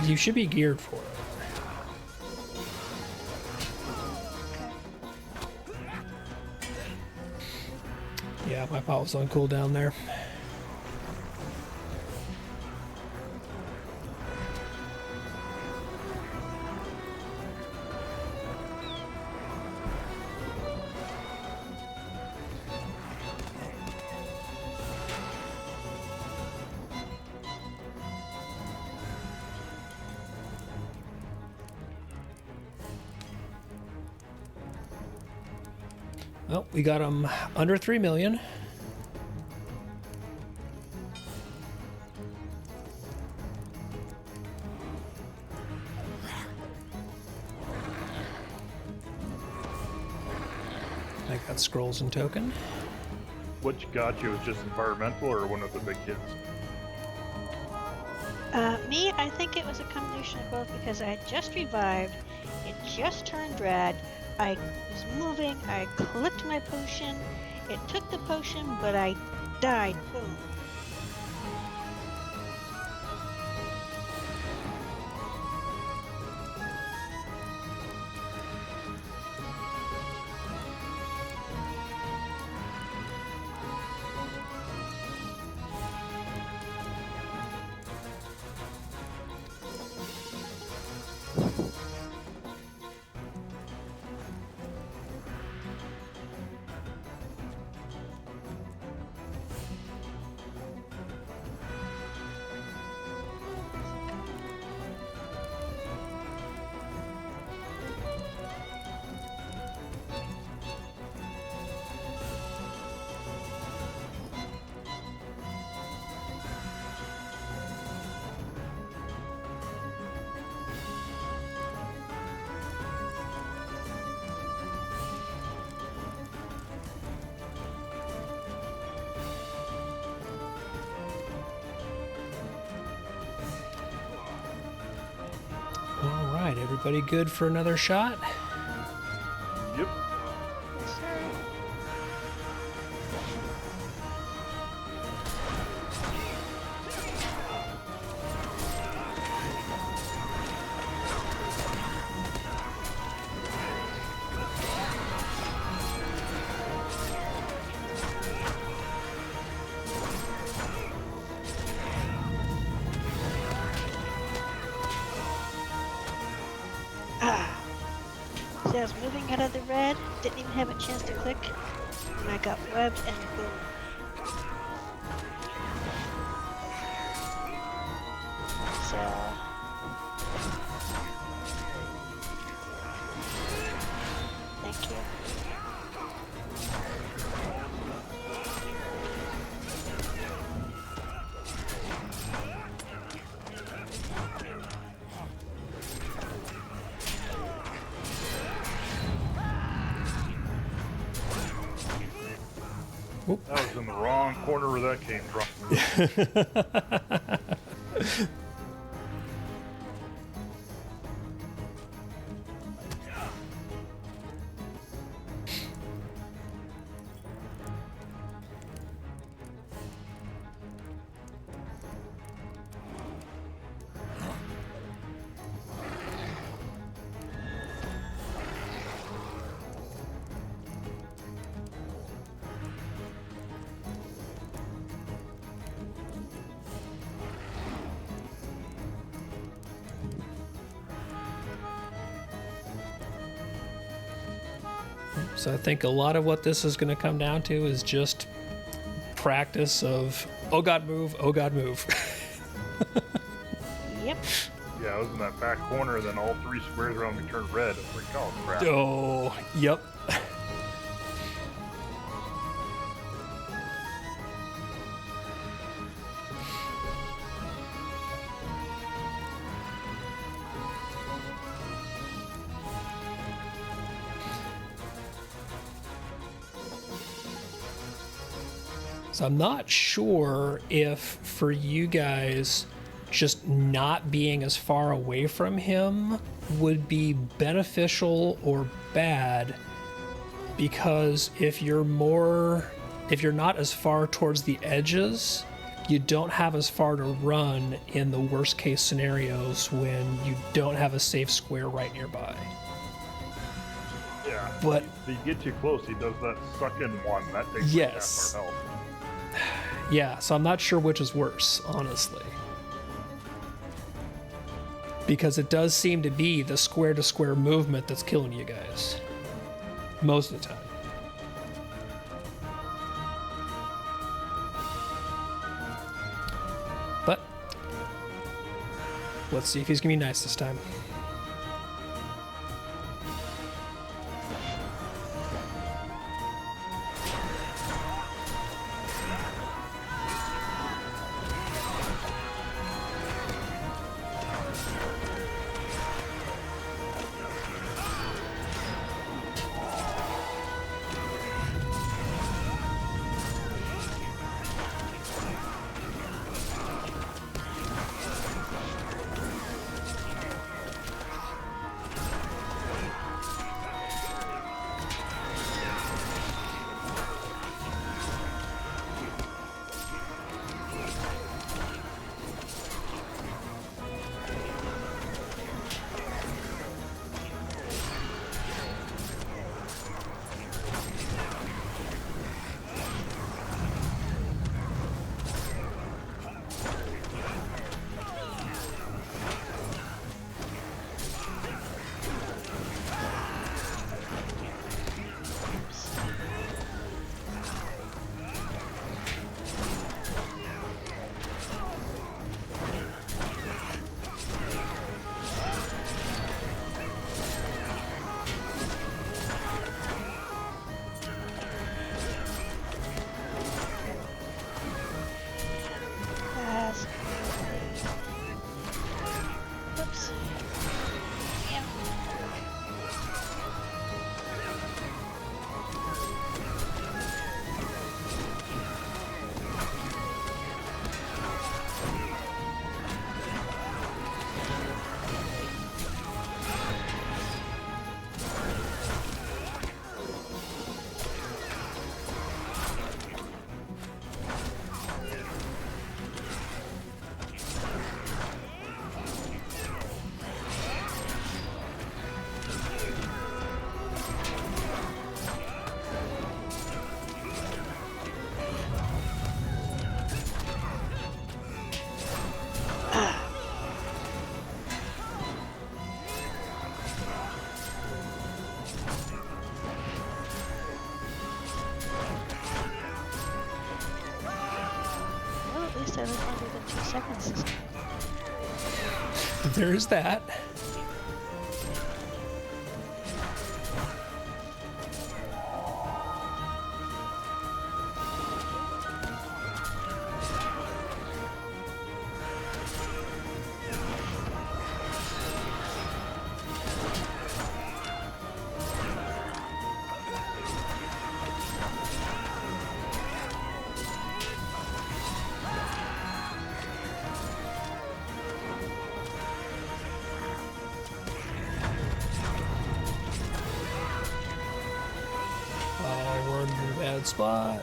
this. You should be geared for it. Yeah, my pot was on cooldown there. Well, we got them under 3 million. got scrolls and token. What got you was just environmental or one of the big kids? Me, I think it was a combination of both because I had just revived, it just turned red, I was moving, I clicked my potion, it took the potion, but I died, boom. All right, everybody good for another shot? Yep. Yes, sir. See, I was moving out of the red, didn't even have a chance to click, and I got webbed and boom. So... Thank you. That was in the wrong corner where that came from. So I think a lot of what this is going to come down to is just practice of, oh god, move, oh god, move. Yep. Yeah, I was in that back corner, then all three squares around me turned red. I was like, oh crap. Oh, yep. So I'm not sure if for you guys just not being as far away from him would be beneficial or bad, because if you're not as far towards the edges, you don't have as far to run in the worst case scenarios when you don't have a safe square right nearby. Yeah. But If you get too close, he does that suck-in one. That takes like yes. half our health. Yeah, so I'm not sure which is worse, honestly. Because it does seem to be the square-to-square movement that's killing you guys. Most of the time. But let's see if he's gonna be nice this time. least I live longer than 2 seconds this time. There's that. Oh, we're in a bad spot.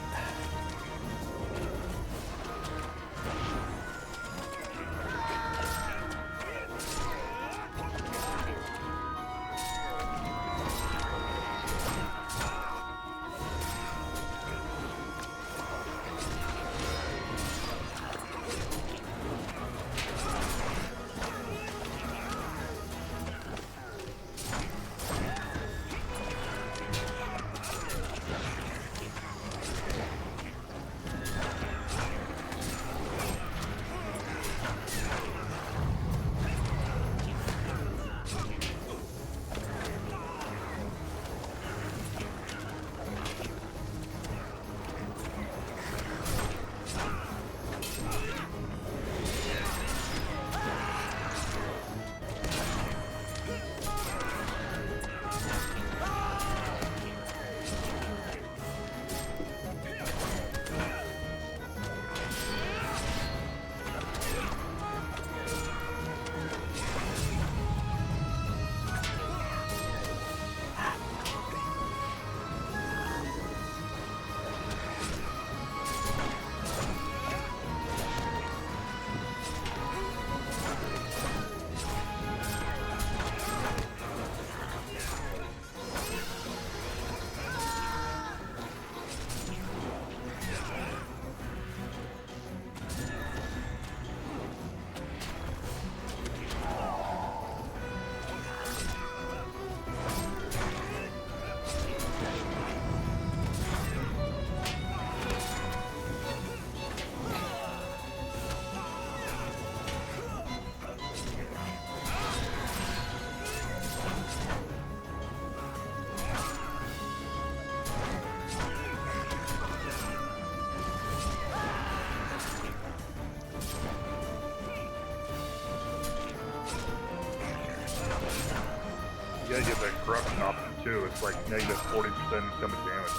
You gotta get that corruption option too. It's like negative 40% incoming damage.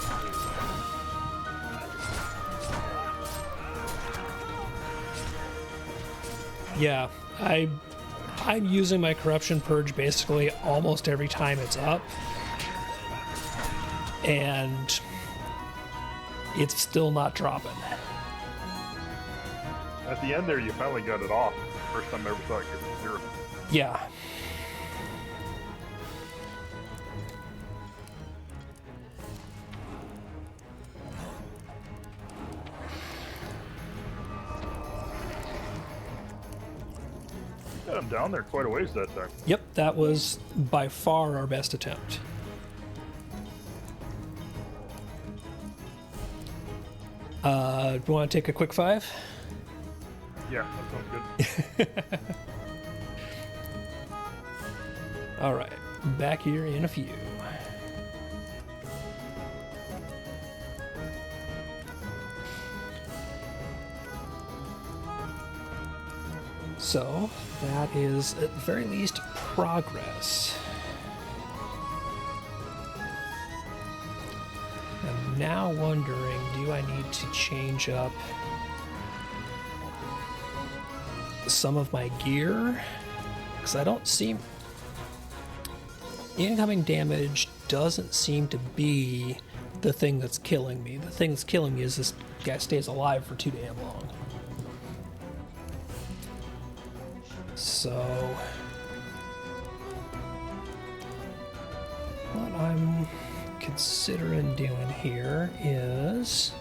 Yeah, I'm using my corruption purge basically almost every time it's up, and it's still not dropping. At the end there, you finally got it off. First time I ever saw it get to 0. Yeah. Got him down there quite a ways that time. Yep, that was by far our best attempt. Do you want to take a quick 5? Yeah, that sounds good. All right, back here in a few. So, that is at the very least progress. I'm now wondering, do I need to change up some of my gear? Because I don't seem... Incoming damage doesn't seem to be the thing that's killing me. The thing that's killing me is this guy stays alive for too damn long. So, what I'm considering doing here is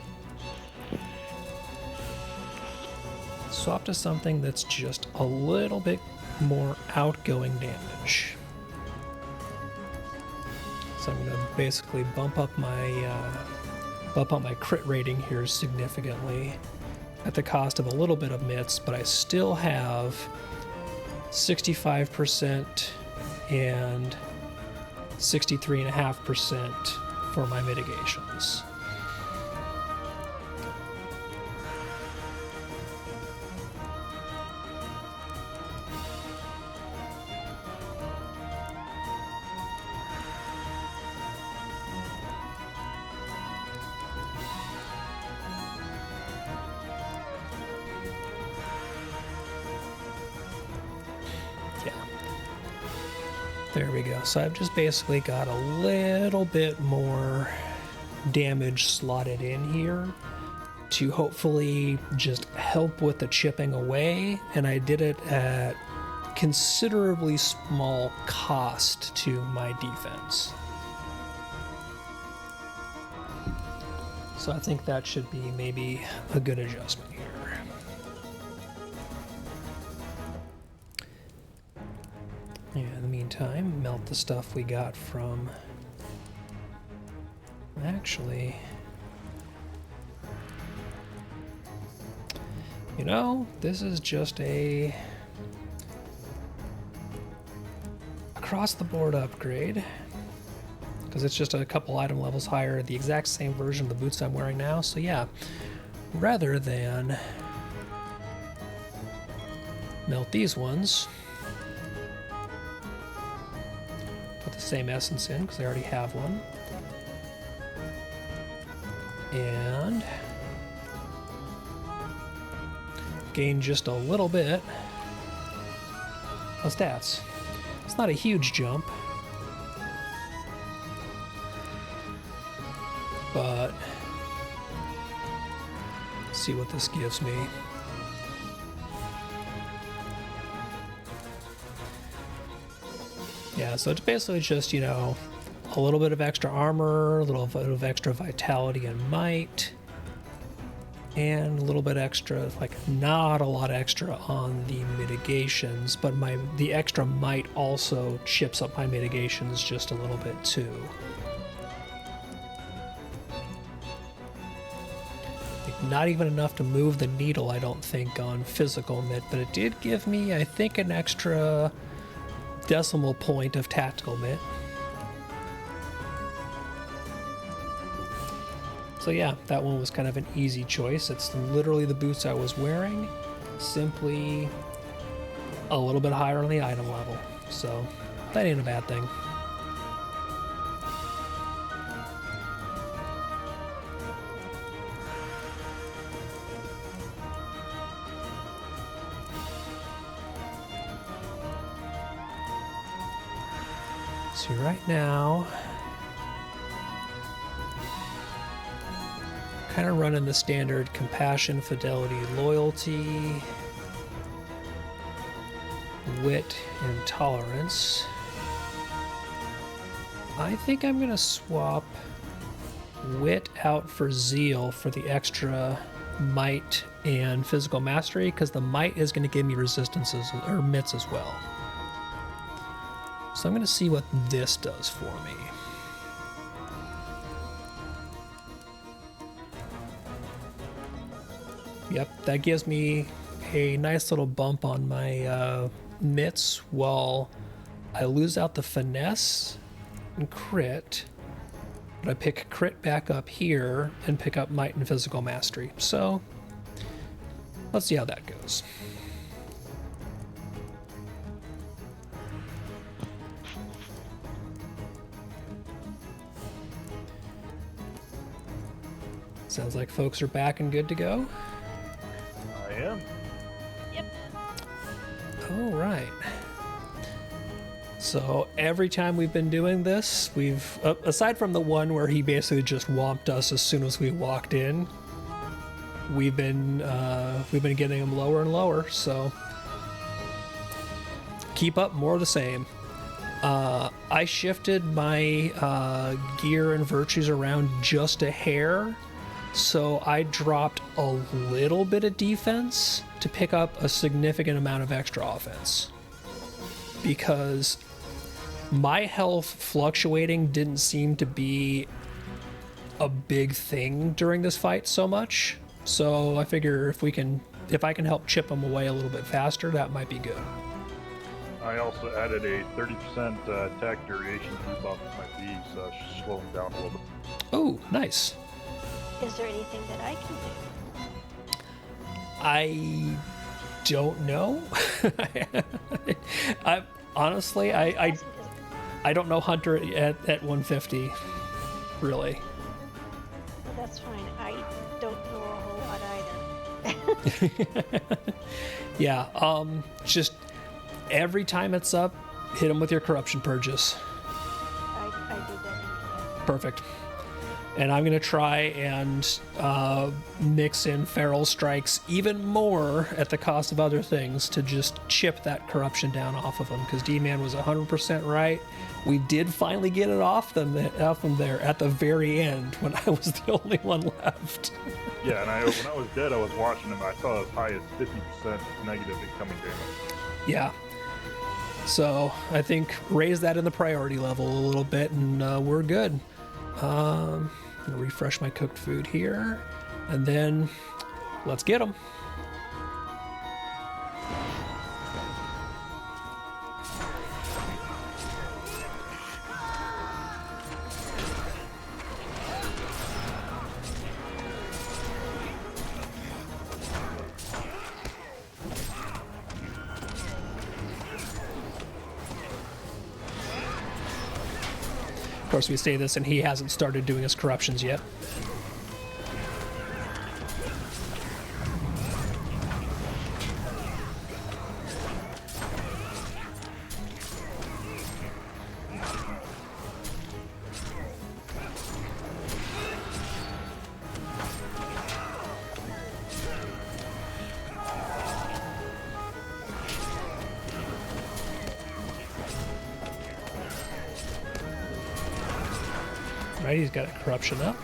swap to something that's just a little bit more outgoing damage. So I'm going to basically bump up my crit rating here significantly at the cost of a little bit of mitts, but I still have 65% and 63.5% for my mitigations. There we go. So I've just basically got a little bit more damage slotted in here to hopefully just help with the chipping away, and I did it at considerably small cost to my defense. So I think that should be maybe a good adjustment here. Yeah, in the meantime, melt the stuff we got from... Actually... You know, this is just a... across-the-board upgrade. Because it's just a couple item levels higher, the exact same version of the boots I'm wearing now, so yeah. Rather than... melt these ones... same essence in because I already have one, and gain just a little bit of stats. It's not a huge jump, but let's see what this gives me. Yeah, so it's basically just, you know, a little bit of extra armor, a little bit of extra vitality and might, and a little bit extra, like not a lot extra on the mitigations, but the extra might also chips up my mitigations just a little bit too. Like not even enough to move the needle, I don't think, on physical mit, but it did give me, I think, an extra decimal point of tactical mit. So yeah, that one was kind of an easy choice. It's literally the boots I was wearing, simply a little bit higher on the item level. So that ain't a bad thing. So right now, kind of running the standard compassion, fidelity, loyalty, wit, and tolerance. I think I'm going to swap wit out for zeal for the extra might and physical mastery, because the might is going to give me resistances or mitts as well. So I'm going to see what this does for me. Yep, that gives me a nice little bump on my mitts while I lose out the finesse and crit, but I pick crit back up here and pick up might and physical mastery. So let's see how that goes. Sounds like folks are back and good to go. I am. Yep. All right. So every time we've been doing this, we've, aside from the one where he basically just whomped us as soon as we walked in, we've been getting him lower and lower. So keep up, more of the same. I shifted my gear and virtues around just a hair. So I dropped a little bit of defense to pick up a significant amount of extra offense. Because my health fluctuating didn't seem to be a big thing during this fight so much. So I figure if I can help chip them away a little bit faster, that might be good. I also added a 30% attack duration debuff to my bees, so it should slow them down a little bit. Oh, nice. Is there anything that I can do? I don't know. I honestly, I don't know Hunter at 150, really. Well, that's fine. I don't know a whole lot either. Yeah, just every time it's up, hit them with your corruption purges. I did that anyway. Perfect. And I'm going to try and mix in feral strikes even more at the cost of other things to just chip that corruption down off of them, because D-Man was 100% right. We did finally get it off them there at the very end when I was the only one left. Yeah, and when I was dead, I was watching them. I saw as high as 50% negative incoming damage. Yeah. So I think raise that in the priority level a little bit, and we're good. I'm gonna refresh my cooked food here, and then let's get them. Of course, we say this, and he hasn't started doing his corruptions yet. Right, he's got a corruption up.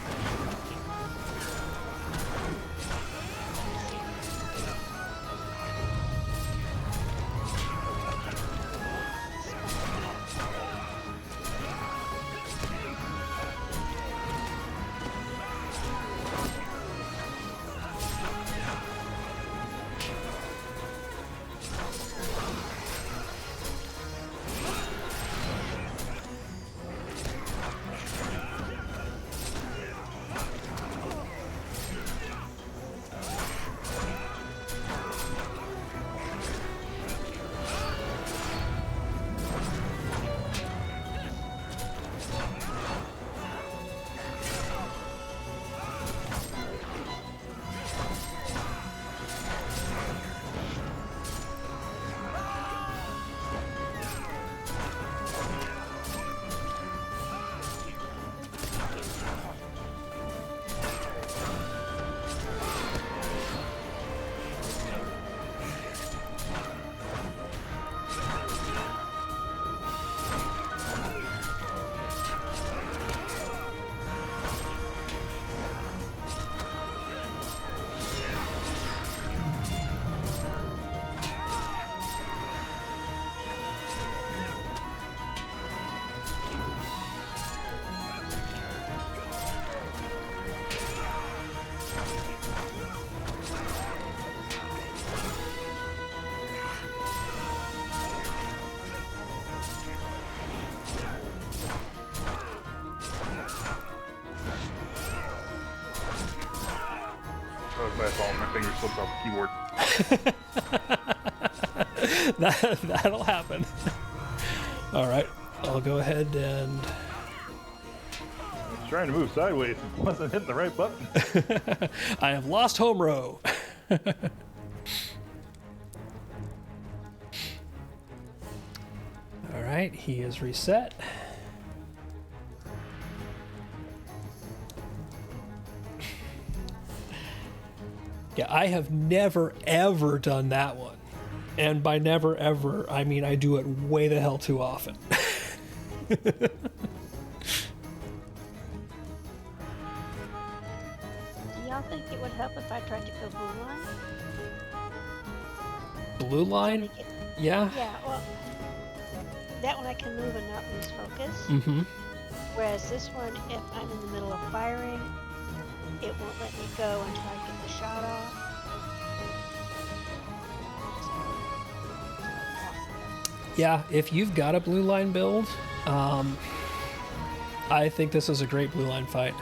That was my fault. My finger slipped off the keyboard. That'll happen. All right, I'll go ahead and... I was trying to move sideways and wasn't hitting the right button. I have lost home row. All right, he is reset. Yeah, I have never, ever done that one. And by never, ever, I mean I do it way the hell too often. Do y'all think it would help if I tried to go blue line? Blue line? Make it- Yeah. Yeah, well, that one I can move and not lose focus. Mm-hmm. Whereas this one, if I'm in the middle of firing, it won't let me go until I get the shot off. Yeah, if you've got a blue line build, I think this is a great blue line fight.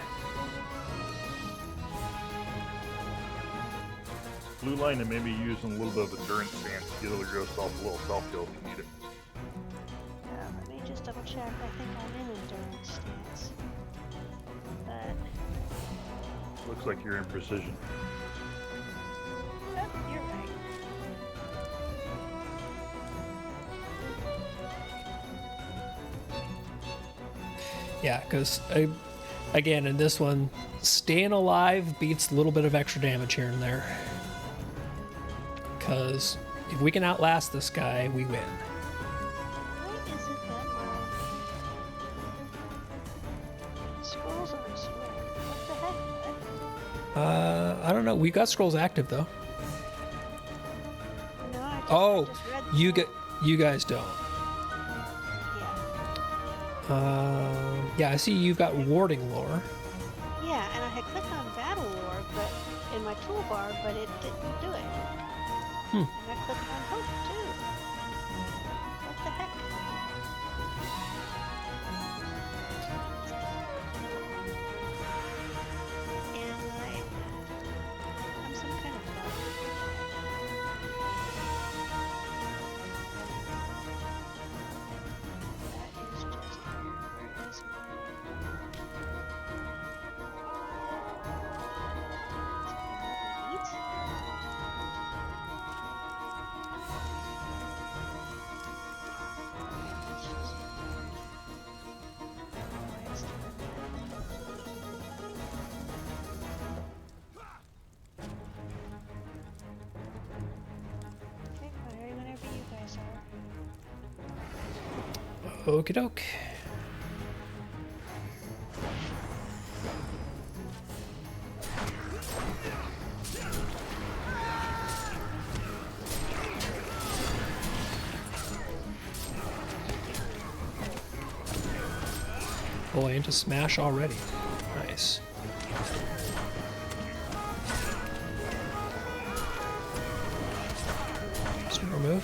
Blue line and maybe using a little bit of endurance stance to get yourself a little self-kill if you need it. Let me just double check. I think I'm in endurance stance. But Looks like you're in precision. oh, you're right. Yeah, because again, in this one, staying alive beats a little bit of extra damage here and there. Because if we can outlast this guy, we win. Why is it that my scrolls aren't swirling? What the heck? I don't know. We got scrolls active though. No, I just, Oh, I just read you guys don't. Yeah. Yeah, I see you've got warding lore. Yeah, and I had clicked on battle lore, but in my toolbar, but it didn't do it. And I clicked on hope too. What the heck? And I'm some kind of bug. That is just where is my Eat? Okay, fire whenever you guys are. Okie doke. Oh, into smash already. Nice. Super move.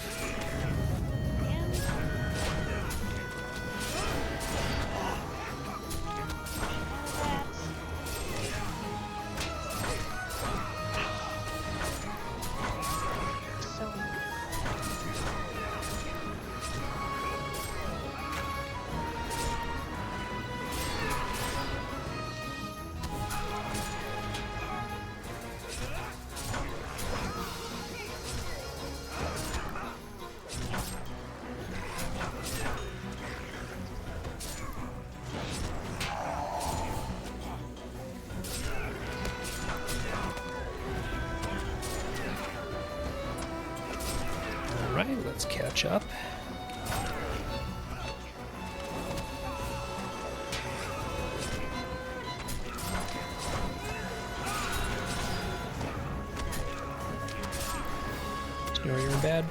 Alright, let's catch up. Know you're bad.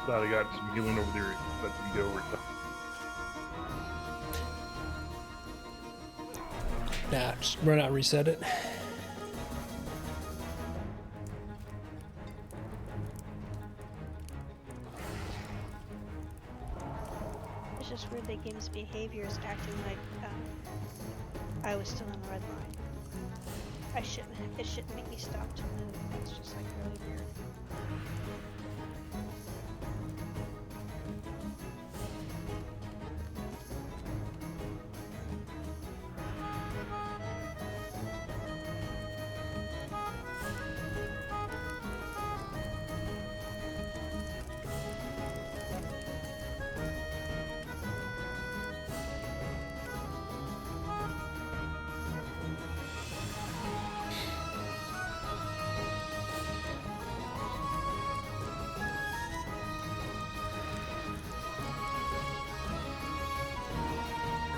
Glad I got some healing over there. Let them go over. Nah, just run out and reset it. It's just weird that game's behavior is acting like I was still in the red line. I shouldn't. It shouldn't make me stop to move. It's just like really weird.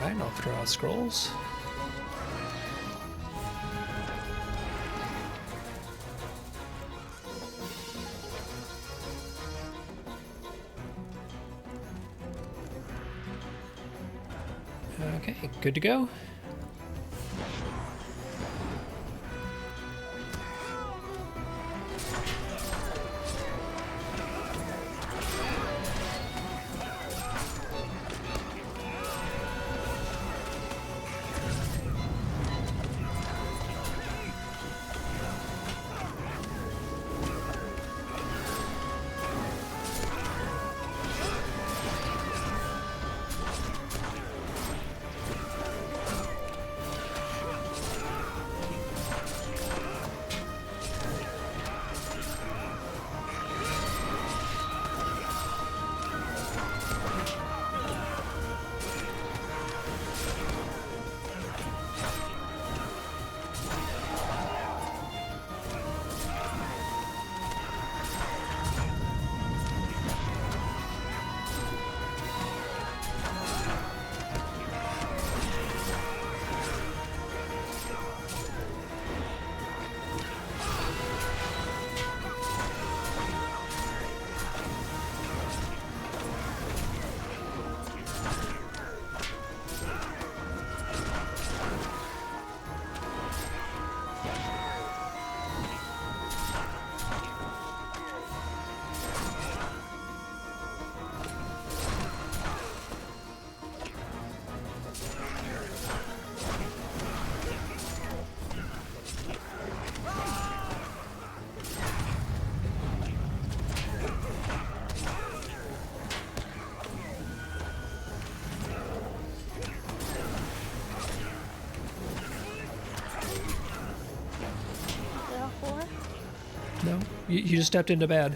Right, I'll throw out scrolls. Okay, good to go. No, you just stepped into bad.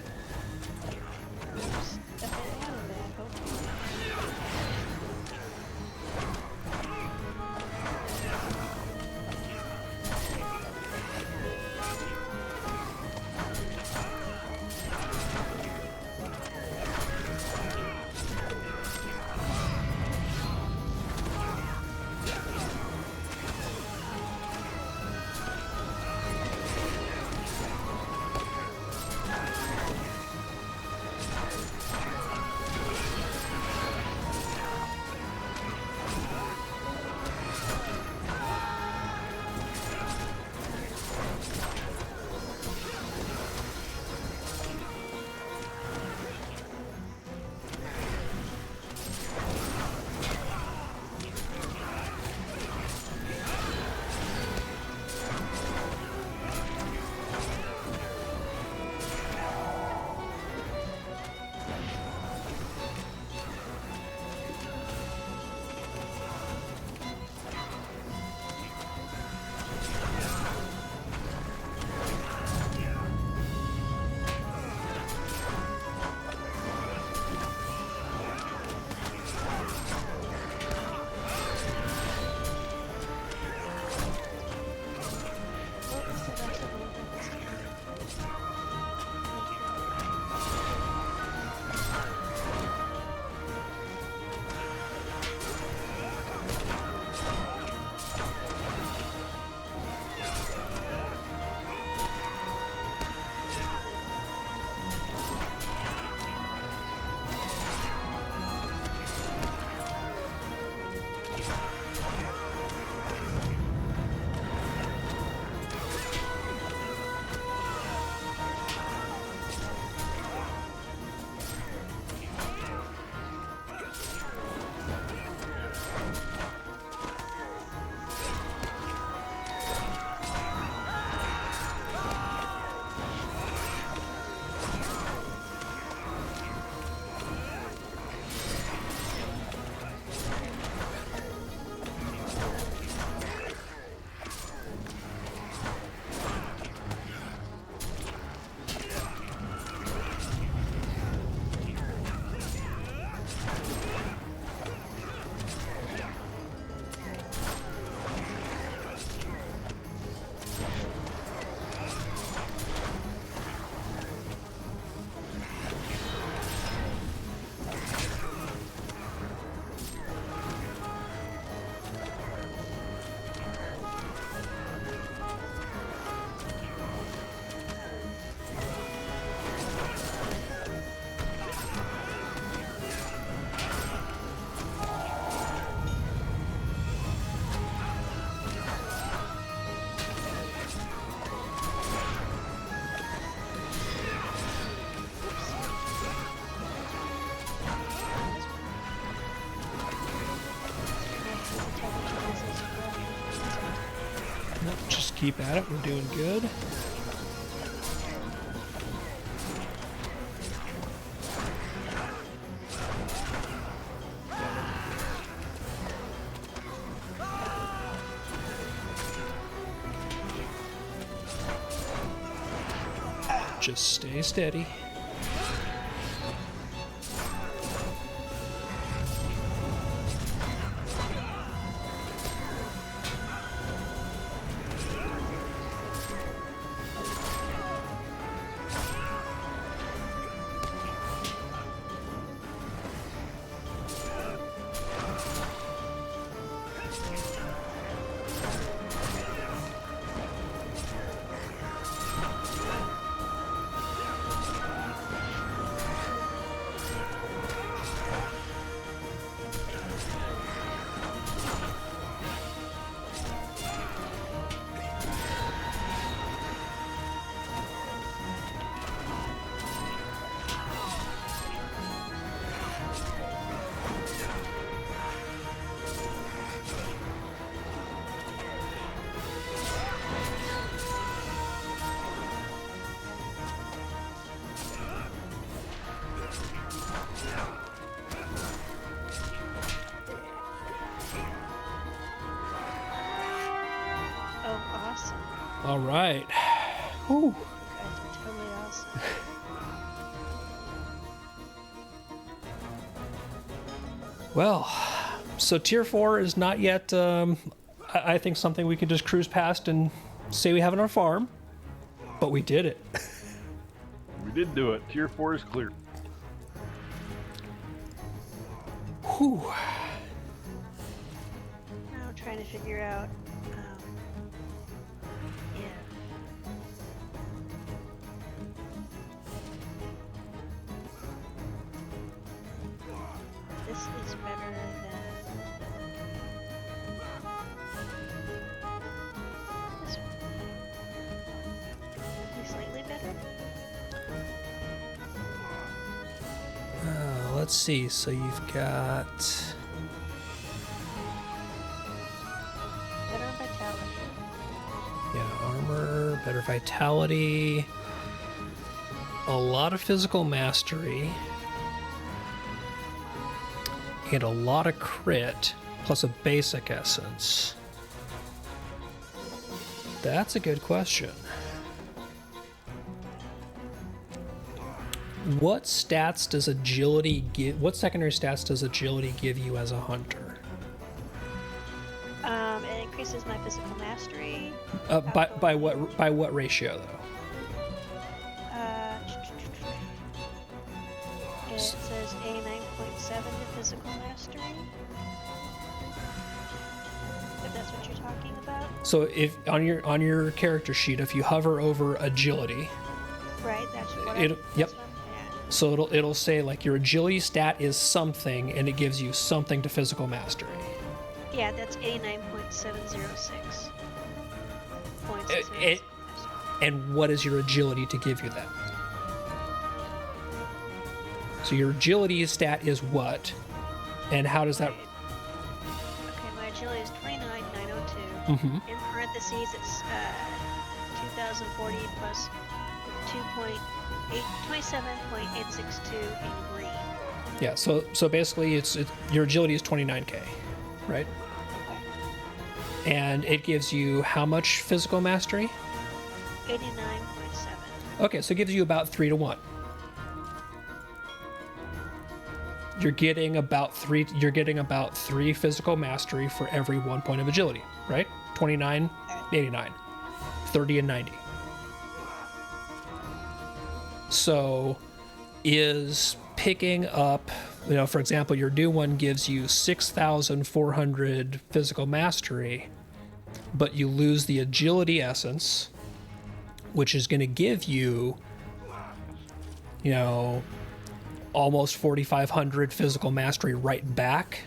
keep at it. We're doing good. Just stay steady. Oh, awesome. All right. Whew. You guys are totally awesome. Well, so tier 4 is not yet, I think, something we can just cruise past and say we have on our farm, but we did it. We did do it. Tier 4 is clear. Whew. Now I'm trying to figure out if this is better than this one. Maybe slightly better? Let's see. So you've got Better vitality. armor, better vitality, a lot of physical mastery, and a lot of crit, plus a basic essence. That's a good question. What stats does agility give? What secondary stats does agility give you as a hunter? It increases my physical mastery. By what ratio though? It says a 9.7 to physical mastery. If that's what you're talking about. So if on your character sheet, if you hover over agility, Right, that's what Yep. that's what I'm at. so it'll say like your agility stat is something, and it gives you something to physical mastery. Yeah, that's a 9.706. And what is your agility to give you that? So your agility stat is what, and how does that? Okay, my agility is 29,902. Mhm. In parentheses, it's 2,040 plus 27.862 in green. Yeah. So basically, it's your agility is 29k, right? And it gives you how much physical mastery? 89.7. Okay, so it gives you about 3 to 1. You're getting about 3 physical mastery for every 1 point of agility, right? 29, 89, 30 and 90. So is picking up, for example, your new one gives you 6,400 physical mastery, but you lose the agility essence, which is going to give you, almost 4,500 physical mastery right back.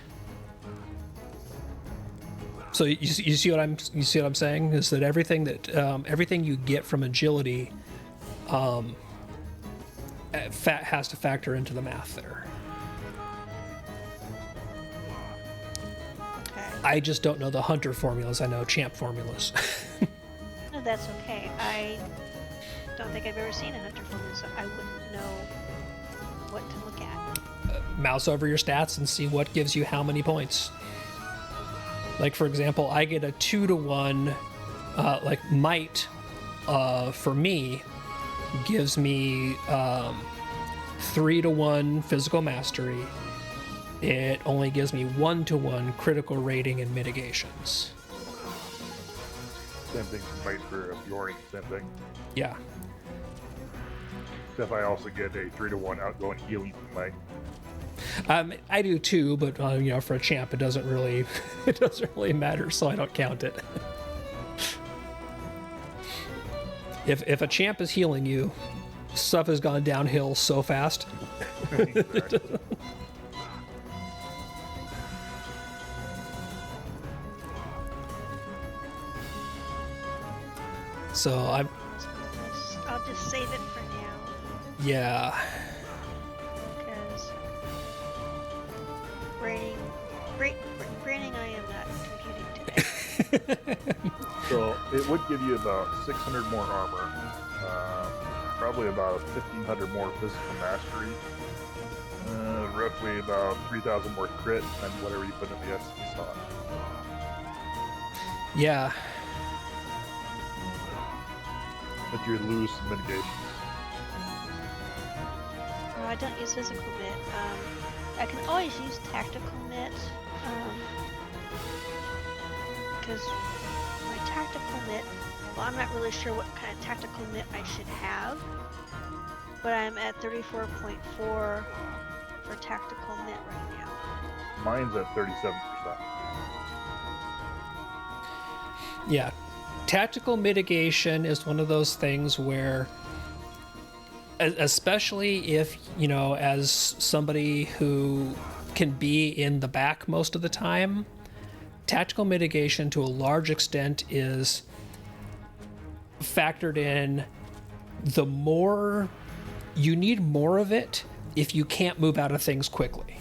So you see what I'm saying is that everything you get from agility, has to factor into the math there. Okay. I just don't know the hunter formulas. I know champ formulas. No, that's okay. I don't think I've ever seen a hunter woman, so I wouldn't know what to look at. Mouse over your stats and see what gives you how many points. Like, for example, I get a 2-to-1, like, might, for me, gives me 3-to-1 physical mastery. It only gives me 1-to-1 critical rating and mitigations. Same thing for might for Bjorn, same thing. Yeah. Except I also get a 3-to-1 outgoing healing from might. I do too, but you know, for a champ, it doesn't really matter, so I don't count it. If a champ is healing you, stuff has gone downhill so fast. So I'll just save it for now. yeah. Because braining I am not computing today. So it would give you about 600 more armor, probably about 1,500 more physical mastery, roughly about 3,000 more crit, and whatever you put in the essence on. Yeah. But you lose some mitigations. Oh, I don't use physical mitt. I can always use tactical mitt. Because my tactical mitt, well, I'm not really sure what kind of tactical mitt I should have. But I'm at 34.4 for tactical mitt right now. Mine's at 37%. Yeah. Tactical mitigation is one of those things where, especially if, you know, as somebody who can be in the back most of the time, tactical mitigation to a large extent is factored in. The more you need more of it if you can't move out of things quickly,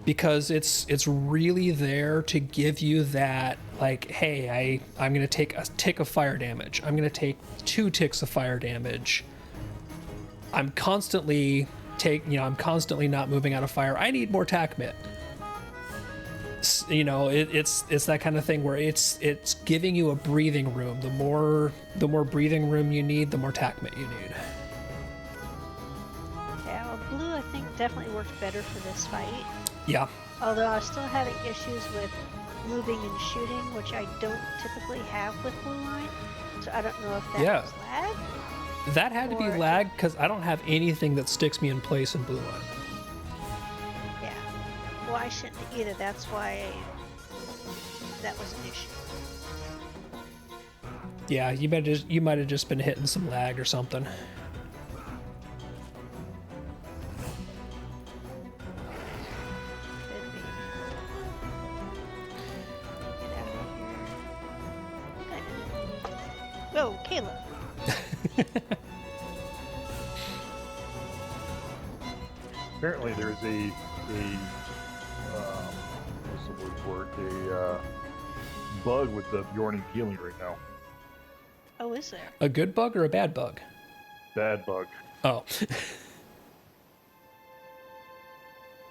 because it's really there to give you that, like, hey, I'm gonna take a tick of fire damage, I'm gonna take 2 ticks of fire damage, I'm constantly not moving out of fire, I need more tac mitt. You know, it's that kind of thing where it's giving you a breathing room. The more breathing room you need, the more tac mitt you need. Yeah, well, blue I think definitely worked better for this fight. Yeah. Although I was still having issues with moving and shooting, which I don't typically have with blue line. So I don't know if that was lag. That had to be lag because I don't have anything that sticks me in place in blue line. Yeah. Well, I shouldn't either. That's why that was an issue. Yeah, you might have just been hitting some lag or something. Could be. Get out of here. Whoa, Kayla. Apparently, there's what's the word for it? A bug with the Bjorn healing right now. Oh, is there? A good bug or a bad bug? Bad bug. Oh.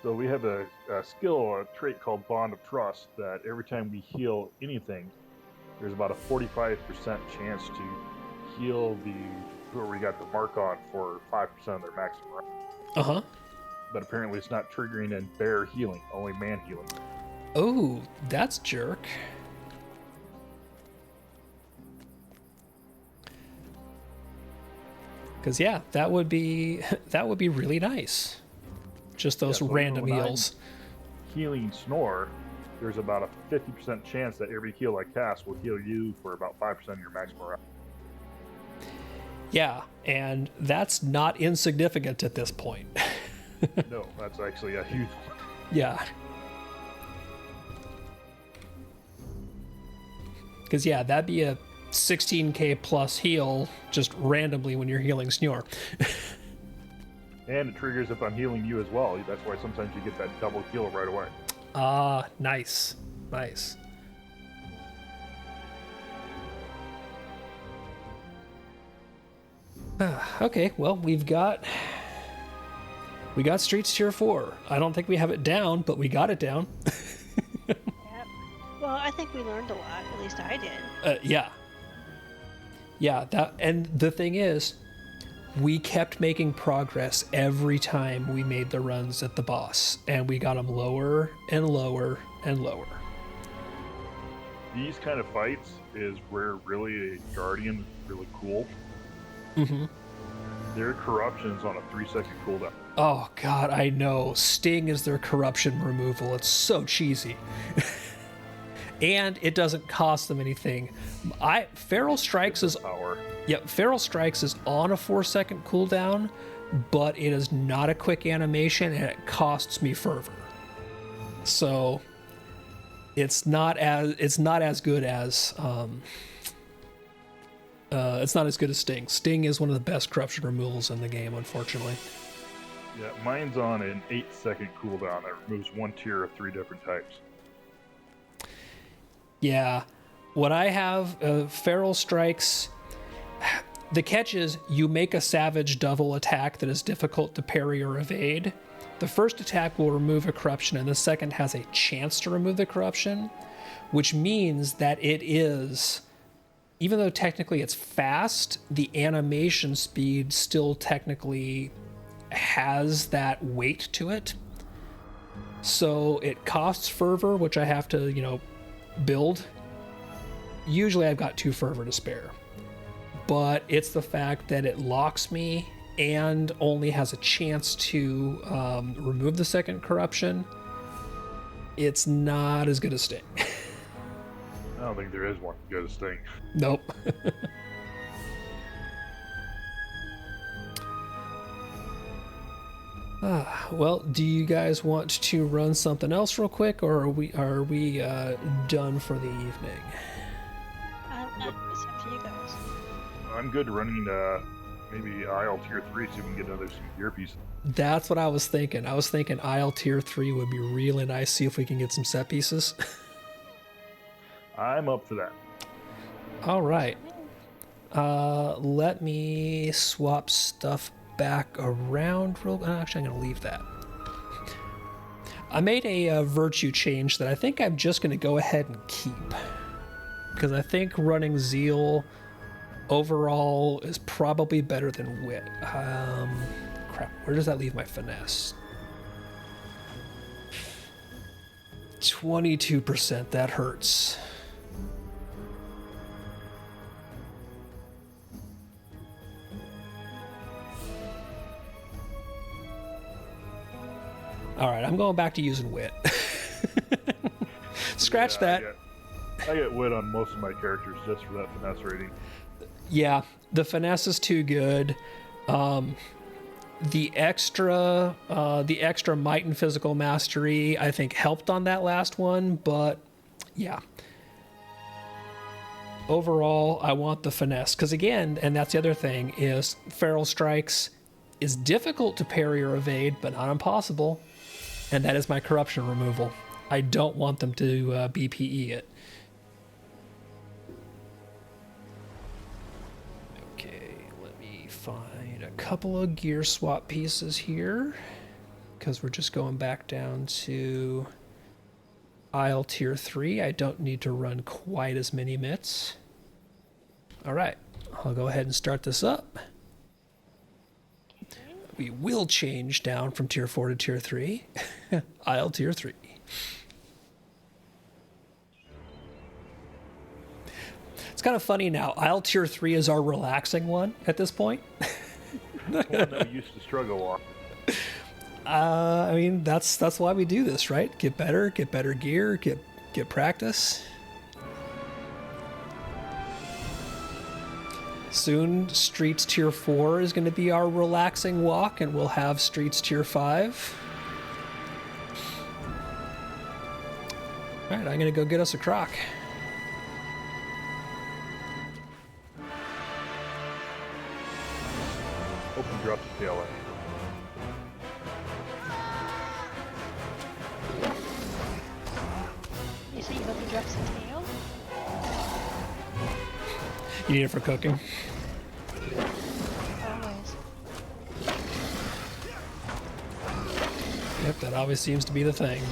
So we have a skill, a trait called Bond of Trust, that every time we heal anything, there's about a 45% chance to heal whoever we got the mark on for 5% of their maximum rank. Uh-huh. But apparently it's not triggering in bear healing, only man healing. Oh, that's jerk. Because yeah, that would be really nice. Just those random heals. Healing Snore, there's about a 50% chance that every heal I cast will heal you for about 5% of your maximum rank. Yeah, and that's not insignificant at this point. No, that's actually a huge one. Yeah. Because, yeah, that'd be a 16k plus heal just randomly when you're healing Snore. And it triggers if I'm healing you as well. That's why sometimes you get that double heal right away. Ah, nice. Nice. Okay, well, we got Streets Tier 4. I don't think we have it down, but we got it down. Yep. Well, I think we learned a lot. At least I did. Yeah. Yeah, and the thing is, we kept making progress every time we made the runs at the boss, and we got them lower and lower and lower. These kind of fights is where really a guardian is really cool. Mm-hmm. Their corruption's on a 3-second cooldown. Oh god, I know. Sting is their corruption removal. It's so cheesy. And it doesn't cost them anything. Feral Strikes is Power. Yep, Feral Strikes is on a 4-second cooldown, but it is not a quick animation and it costs me fervor. So it's not as good as it's not as good as Sting. Sting is one of the best corruption removals in the game, unfortunately. Yeah, mine's on an 8-second cooldown that removes 1 tier of 3 different types. Yeah, what I have, Feral Strikes, the catch is you make a savage double attack that is difficult to parry or evade. The first attack will remove a corruption and the second has a chance to remove the corruption, which means that it is, even though technically it's fast, the animation speed still technically has that weight to it. So it costs fervor, which I have to, build. Usually I've got 2 fervor to spare. But it's the fact that it locks me and only has a chance to remove the second corruption. It's not as good as Sting. I don't think there is one good as Sting. Nope. Well, do you guys want to run something else real quick, or are we done for the evening? It's up to you guys. I'm good running maybe Isle Tier 3, see if we can get another gear piece. That's what I was thinking. I was thinking Isle Tier 3 would be really nice, see if we can get some set pieces. I'm up for that. All right. Let me swap stuff back around real. Actually, I'm going to leave that. I made a virtue change that I think I'm just going to go ahead and keep, because I think running Zeal overall is probably better than Wit. Crap, where does that leave my finesse? 22%, that hurts. All right, I'm going back to using Wit. Scratch that. I get Wit on most of my characters just for that finesse rating. Yeah, the finesse is too good. The extra might and physical mastery, I think, helped on that last one, but yeah. Overall, I want the finesse, because again, and that's the other thing, is Feral Strikes is difficult to parry or evade, but not impossible, and that is my corruption removal. I don't want them to BPE it. Okay, let me find a couple of gear swap pieces here, because we're just going back down to Isle Tier 3. I don't need to run quite as many mitts. All right, I'll go ahead and start this up. We will change down from Tier 4 to Tier 3. Isle Tier 3. It's kind of funny now. Isle Tier 3 is our relaxing one at this point. One that we used to struggle on. I mean, that's why we do this, right? Get better gear, get practice. Soon, Streets Tier 4 is going to be our relaxing walk, and we'll have Streets Tier 5. All right, I'm going to go get us a croc. Hope you drop the tail in. You say you hope he drops the tail? You need it for cooking. Oh. Yep, that always seems to be the thing.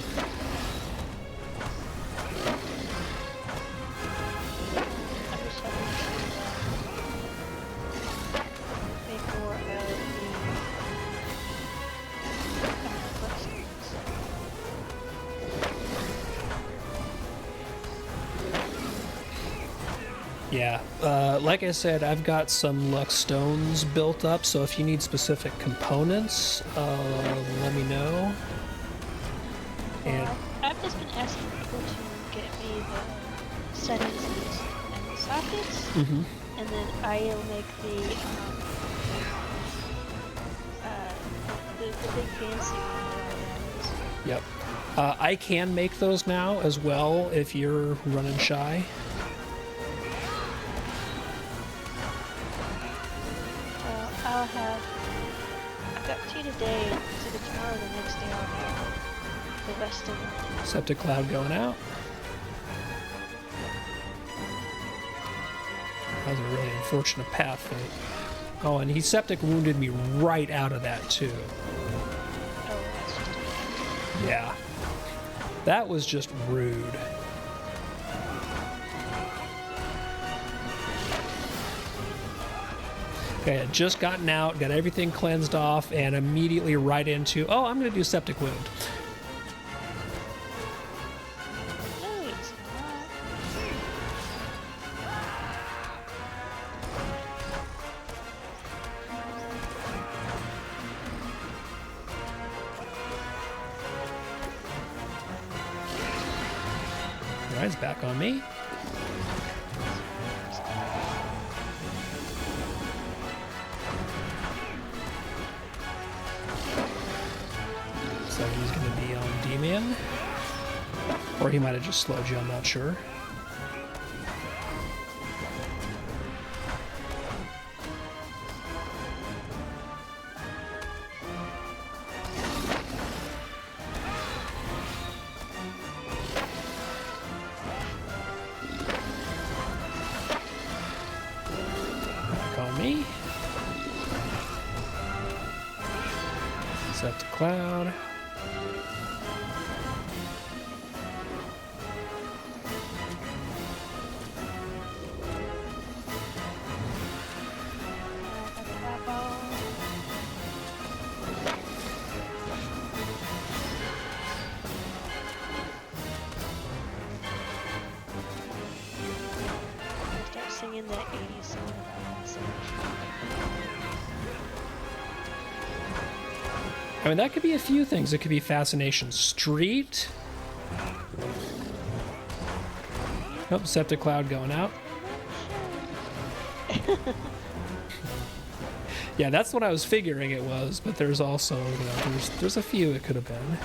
I wish I would make more of the Corsairs. Yeah, like I said, I've got some luck stones built up, so if you need specific components, let me know. And Well, I've just been asking people to get me the settings and the sockets, mhm. and then I'll make the big fancy one, whatever that is. Yep. I can make those now as well if you're running shy. Well, I've got 2 today, and either tomorrow or the next day I'll have the rest of them. Septic cloud going out. That was a really unfortunate path fate. Oh, and he septic wounded me right out of that too. Oh, that's just Yeah. That was just rude. Okay, I had just gotten out, got everything cleansed off, and immediately right into, oh, I'm going to do septic wound. no, it's not. All right, it's back on me. So he's going to be on D-Man. Or he might have just slowed you, I'm not sure. Back on me. Set to cloud. Start singing that 80s song about that song. I mean, that could be a few things. It could be Fascination Street. Oh, Septic Cloud going out. Yeah, that's what I was figuring it was, but there's also, there's a few it could have been.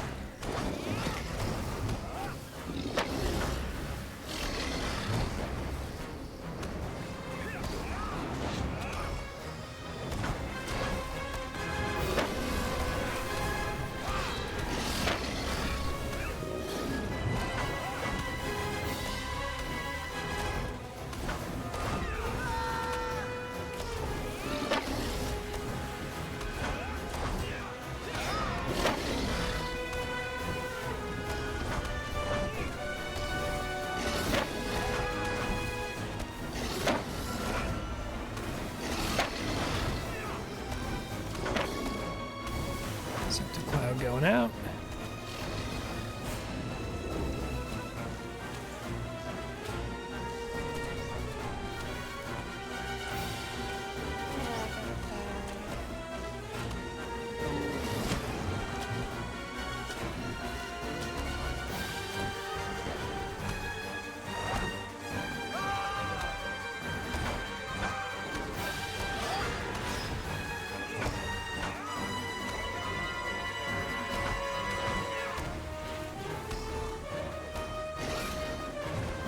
Septic Cloud going out.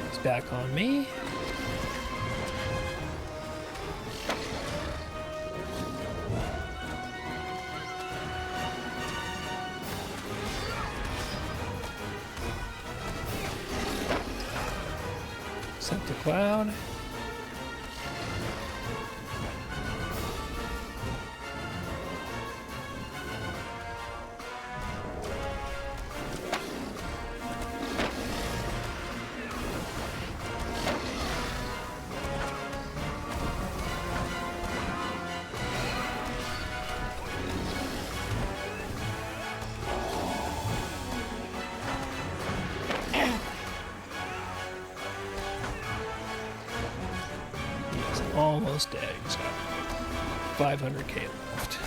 It's back on me. Septic Cloud. almost dead. He's got 500k left.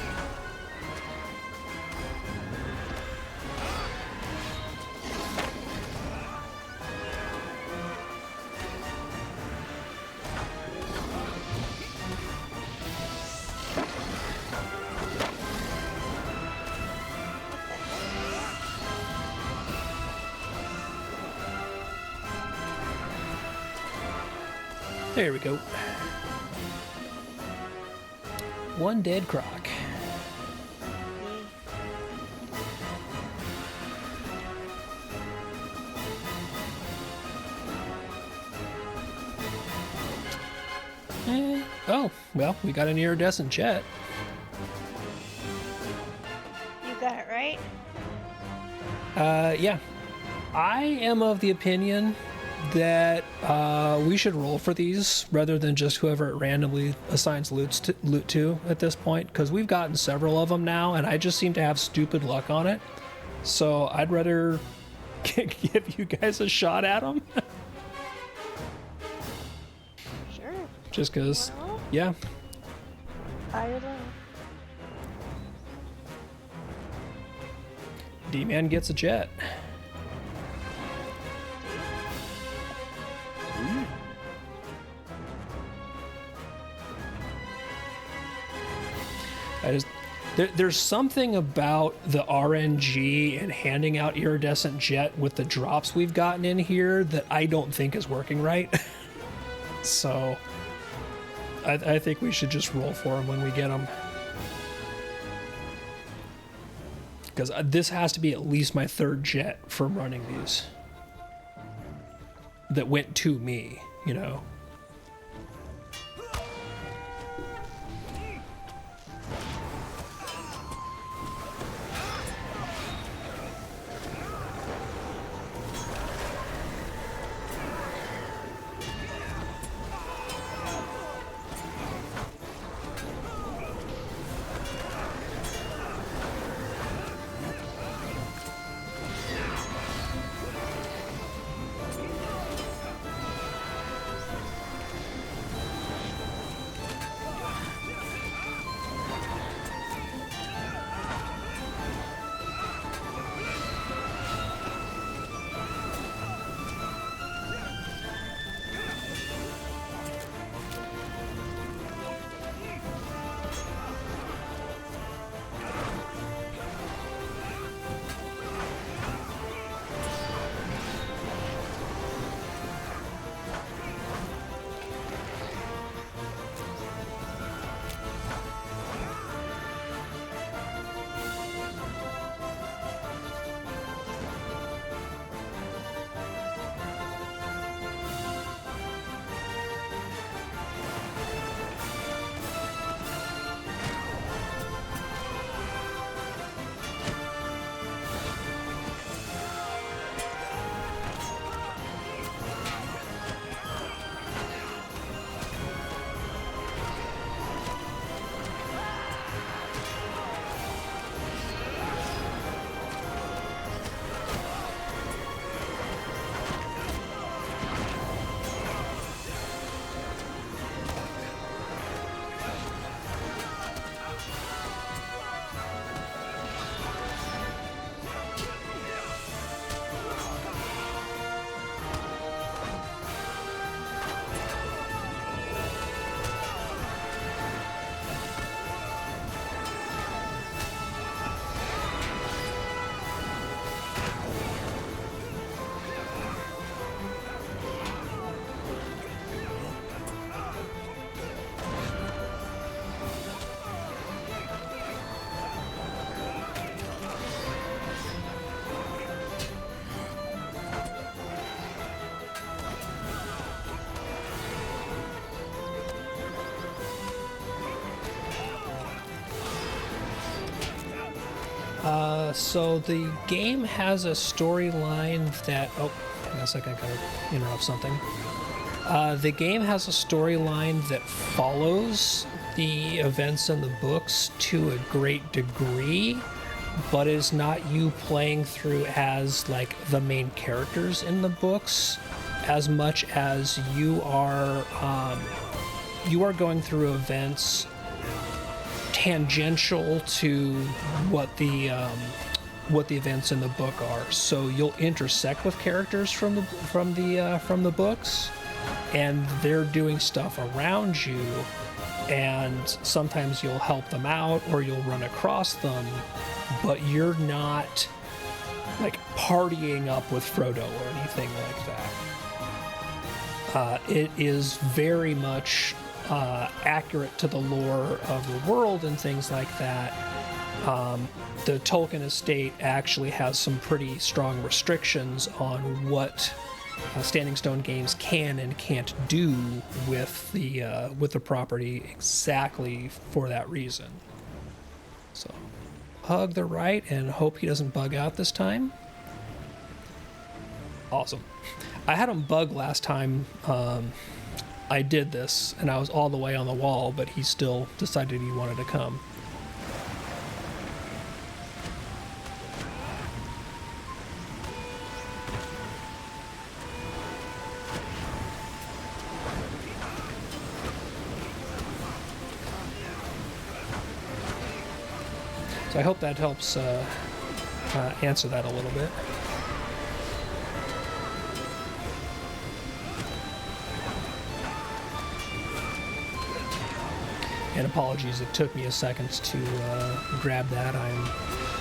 There we go. One dead croc. Oh, well, we got an iridescent jet. You got it right? Yeah. I am of the opinion that we should roll for these rather than just whoever it randomly assigns loot to at this point, because we've gotten several of them now, and I just seem to have stupid luck on it. So I'd rather give you guys a shot at them. Sure. Just because, Well, yeah. higher than. D-Man gets a jet. There's something about the RNG and handing out iridescent jet with the drops we've gotten in here that I don't think is working right. So I think we should just roll for them when we get them. Because this has to be at least my third jet from running these. That went to me, you know. So the game has a storyline that... Oh, hang on a second, I gotta interrupt something. The game has a storyline that follows the events in the books to a great degree, but is not you playing through as, like, the main characters in the books, as much as you are you are going through events tangential to what the events in the book are. So you'll intersect with characters from the books, and they're doing stuff around you, and sometimes you'll help them out or you'll run across them, but you're not like partying up with Frodo or anything like that. It is very much accurate to the lore of the world and things like that. The Tolkien estate actually has some pretty strong restrictions on what Standing Stone Games can and can't do with the property, exactly for that reason. So, hug the right and hope he doesn't bug out this time. Awesome. I had him bug last time I did this, and I was all the way on the wall, but he still decided he wanted to come. So I hope that helps answer that a little bit. And apologies, it took me a second to grab that. I'm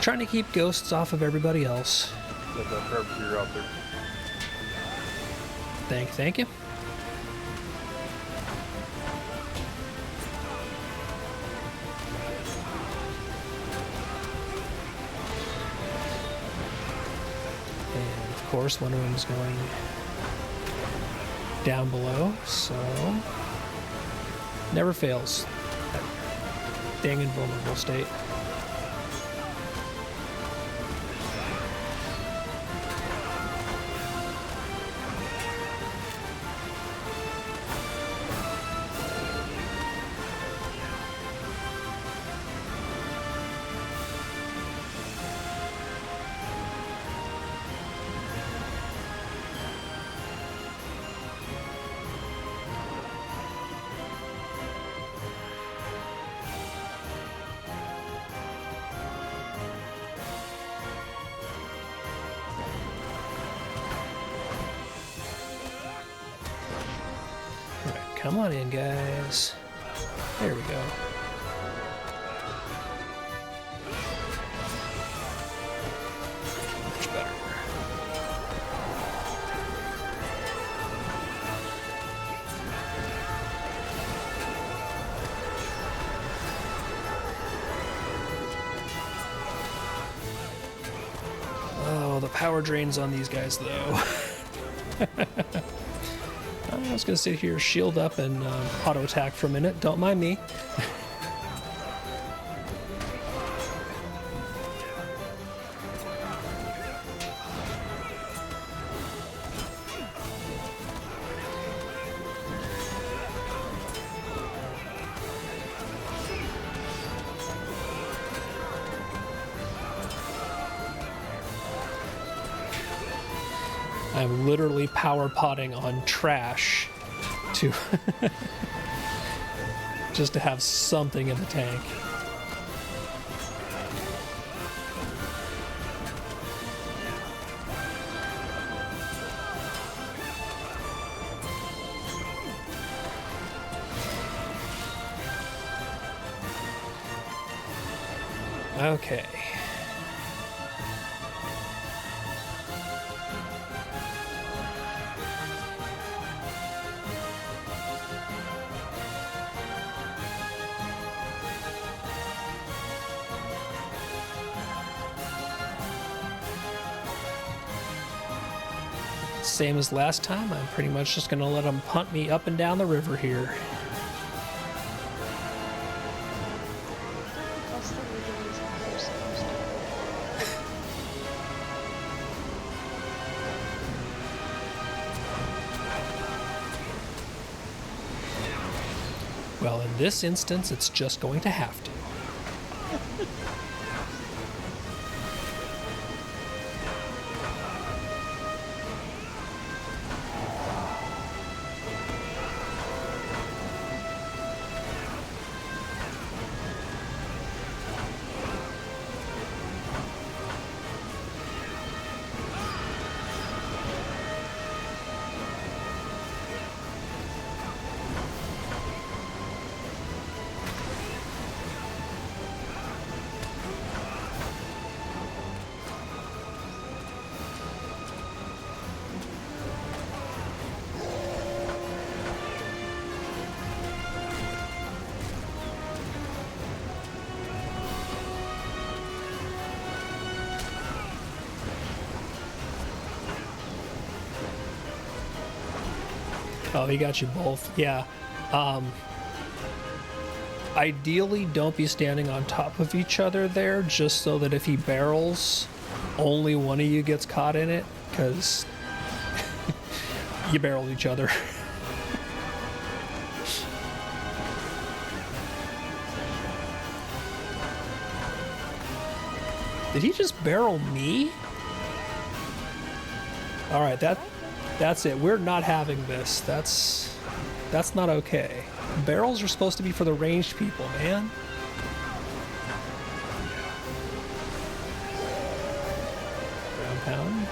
trying to keep ghosts off of everybody else. Got that carpenter out there. Thank you. And of course, one of them is going down below, so never fails. That dang invulnerable state. Come on in, guys. There we go. Much better. Oh, the power drains on these guys, though. I was going to sit here, shield up, and auto attack for a minute. Don't mind me. I'm literally power potting on trash to just to have something in the tank. Okay. Same as last time, I'm pretty much just going to let them punt me up and down the river here. That's the legal reason they're supposed to. Well, in this instance, it's just going to have to. Oh, he got you both. Yeah. Ideally, don't be standing on top of each other there, just so that if he barrels, only one of you gets caught in it, because you barreled each other. Did he just barrel me? All right, that's it. We're not having this. That's not okay. Barrels are supposed to be for the ranged people, man. Ground pound.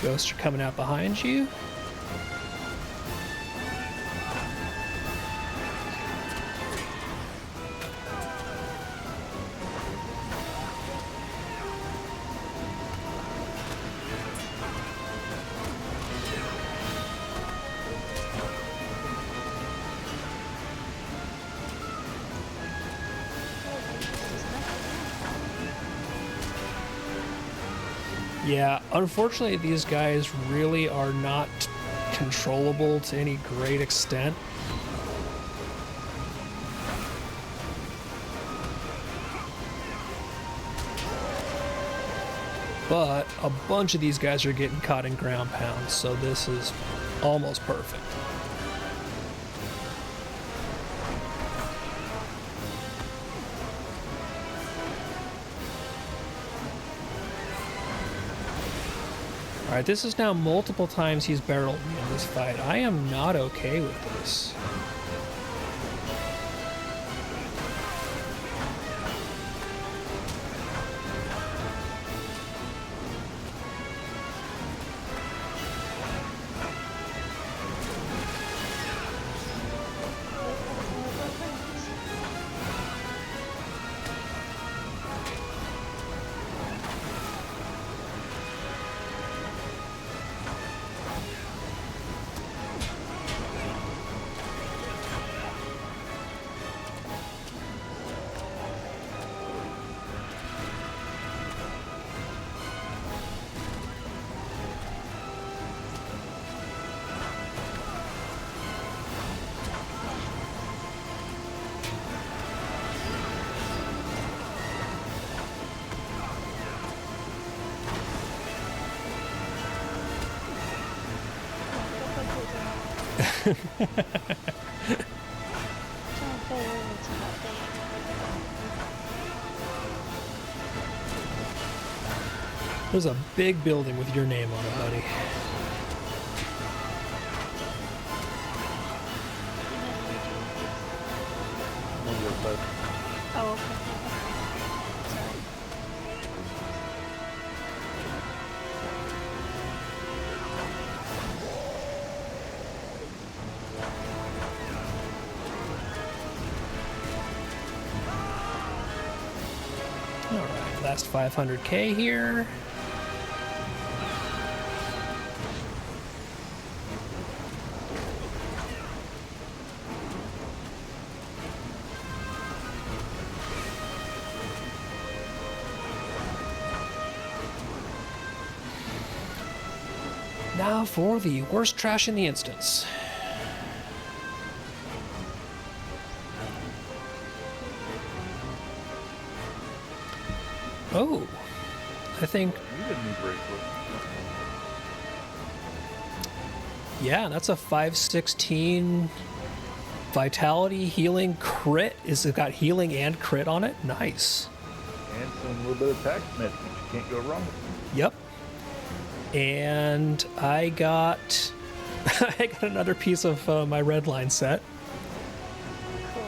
Ghosts are coming out behind you. Yeah, unfortunately, these guys really are not controllable to any great extent. But a bunch of these guys are getting caught in ground pounds, so this is almost perfect. Alright, this is now multiple times he's barreled me in this fight. I am not okay with this. There's a big building with your name on it, buddy. Oh, okay. Sorry. Alright, last 500k here. Now for the worst trash in the instance. Oh, I think, You didn't need bracelet. yeah, that's a 516 vitality healing crit. Is it got healing and crit on it? Nice. And some little bit of tax magic. You can't go wrong with them. Yep. And I got I got another piece of my red line set. Cool.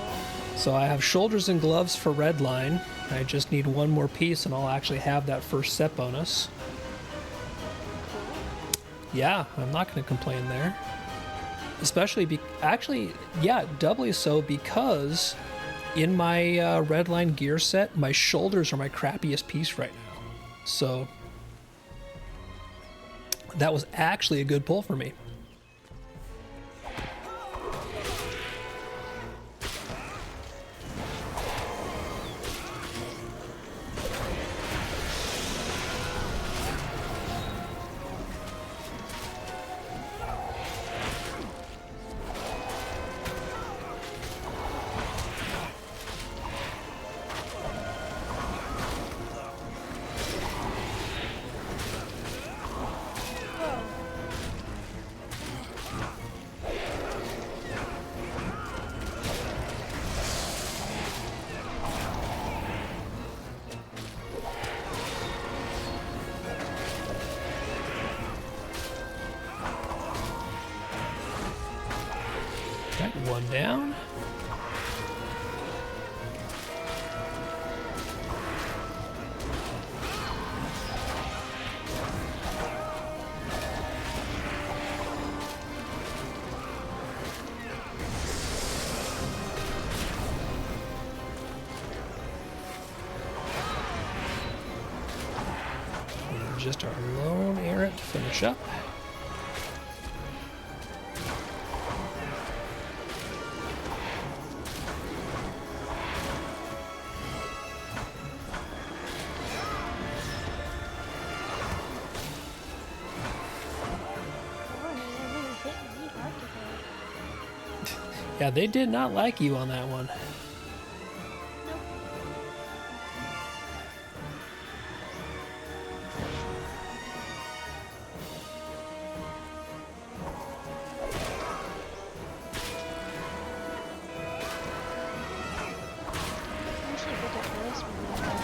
So I have shoulders and gloves for red line. I just need one more piece and I'll actually have that first set bonus. Yeah, I'm not going to complain there. Especially, actually, yeah, doubly so because in my red line gear set, my shoulders are my crappiest piece right now. So that was actually a good pull for me. Right, one down. Just our lone errant to finish up. Oh, they're really hitting me hard today. Yeah, they did not like you on that one. I'm usually good at this when I'm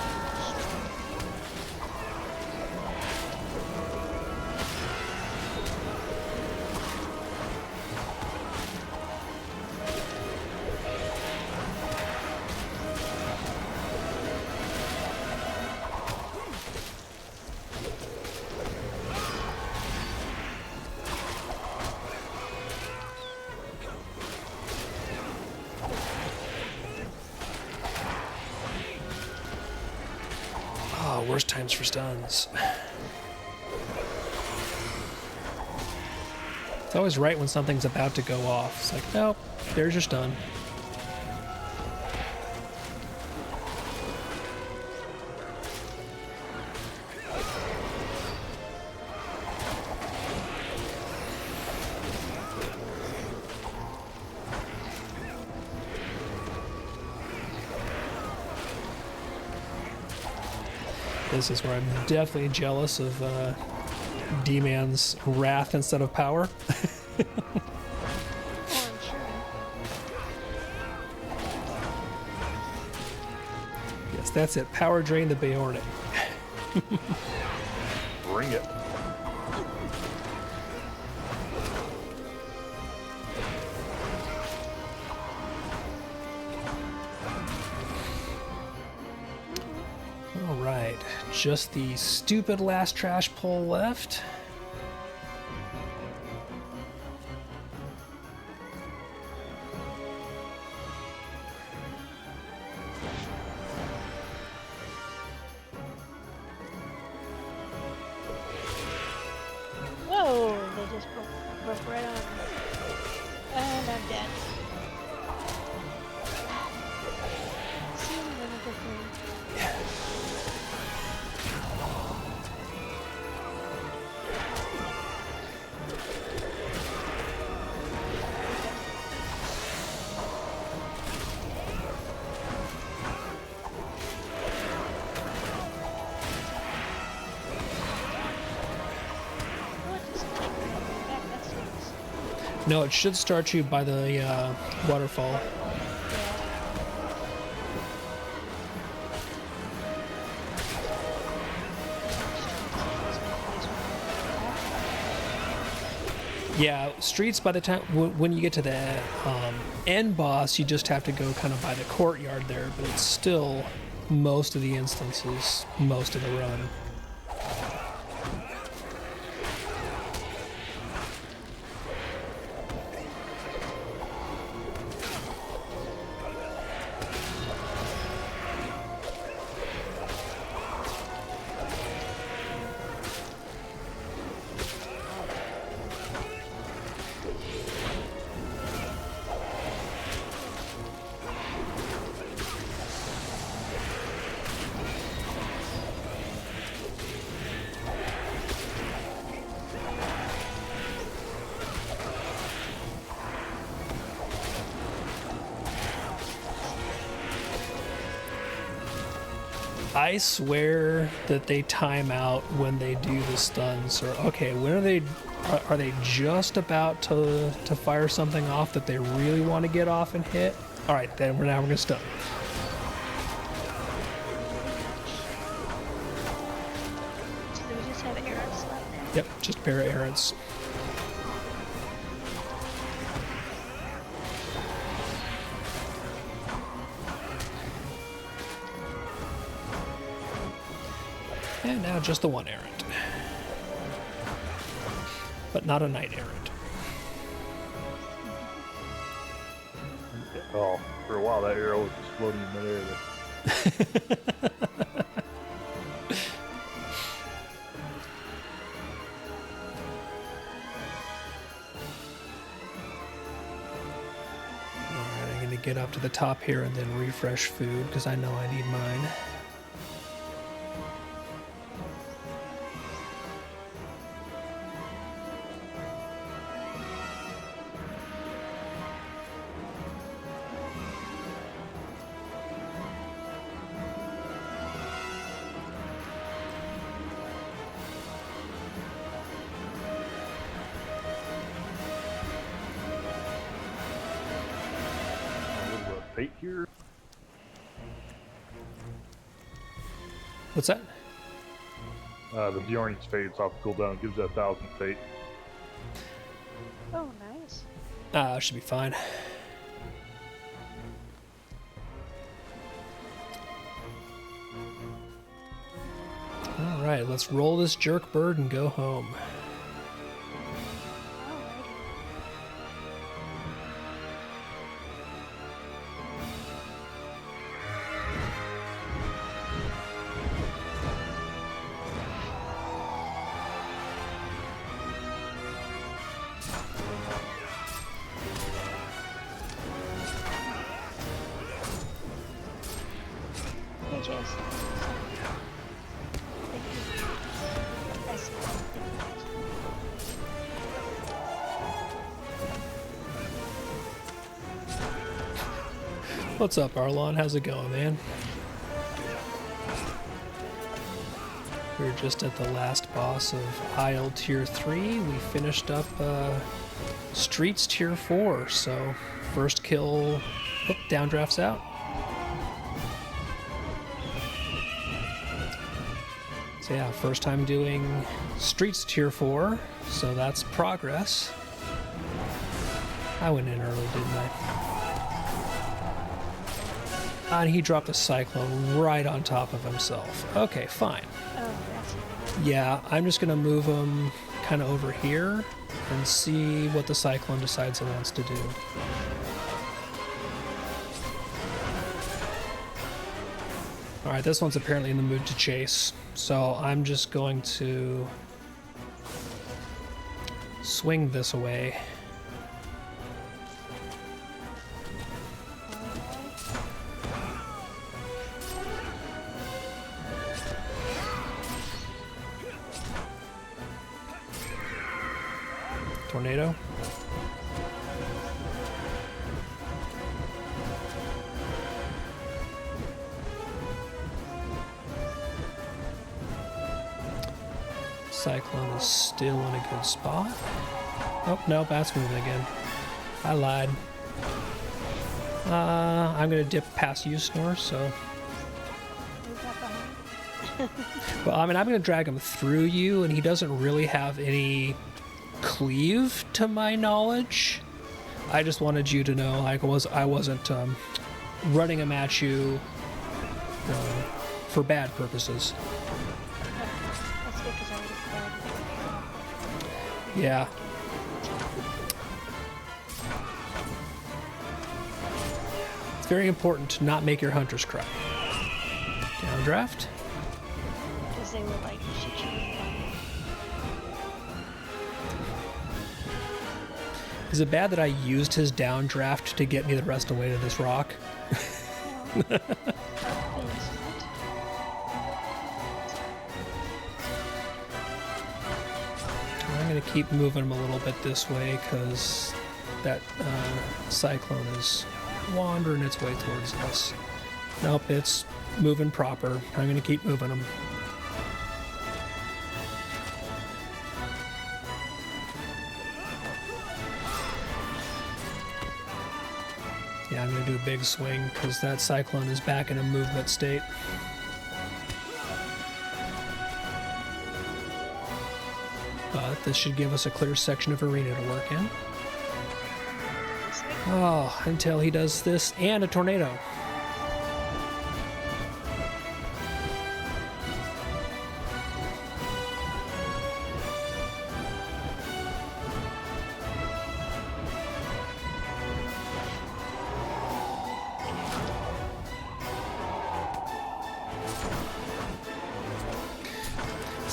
Oh, worst times for stuns. It's always right when something's about to go off. It's like, nope, there's your stun. This is where I'm definitely jealous of D-Man's wrath instead of power. Yes, that's it. Power drain the Bayornic. Bring it. All right, just the stupid last trash pull left. Whoa! They just broke right on me. And I'm dead. See you in a good thing. What? Does it take me all the way back? That sucks. No, it should start you by the waterfall. Yeah, streets by the time when you get to the end boss, you just have to go kind of by the courtyard there, but it's still most of the instances, most of the run. I swear that they time out when they do the stuns. Or okay, when are they just about to fire something off that they really want to get off and hit? All right, then we're gonna stun. So do we just have arrows left now? Yep, just a pair of errants. And now just the one errant. But not a knight errant. Oh, for a while that arrow was just floating in midair. Alright, I'm gonna get up to the top here and then refresh food because I know I need mine. Fate here. What's that? The Bjorn's fate is off cooldown. Gives that 1,000 fate. Oh, nice. Should be fine. Alright, let's roll this jerk bird and go home. Alrighty. Hey, Jace. Thank you. I see. Thank you. What's up, Arlon? How's it going, man? We're just at the last boss of Isle Tier 3. We finished up Streets Tier 4, so first kill... Oh, downdraft's out. So yeah, first time doing Streets Tier 4, so that's progress. I went in early, didn't I? And he dropped a cyclone right on top of himself. Okay, fine. Oh, that's Yeah, I'm just gonna move him kind of over here and see what the cyclone decides it wants to do. Alright, this one's apparently in the mood to chase, so I'm just going to swing this away. Tornado. Cyclone is still in a good spot. Oh, no, that's moving again. I lied. I'm gonna dip past you, Snore, so... Move that behind. Well, I mean, I'm gonna drag him through you, and he doesn't really have any cleave, to my knowledge. I just wanted you to know, like, I wasn't running him at you for bad purposes. That's good because I would have cried. Yeah. It's very important to not make your hunters cry. Downdraft. Because they were like, shoot you. Is it bad that I used his downdraft to get me the rest away to this rock? No. I'm going to keep moving him a little bit this way because that cyclone is wandering its way towards us. Nope, it's moving proper. I'm going to keep moving him. Yeah, I'm going to do a big swing because that cyclone is back in a movement state. But this should give us a clear section of arena to work in. Oh, until he does this and a tornado.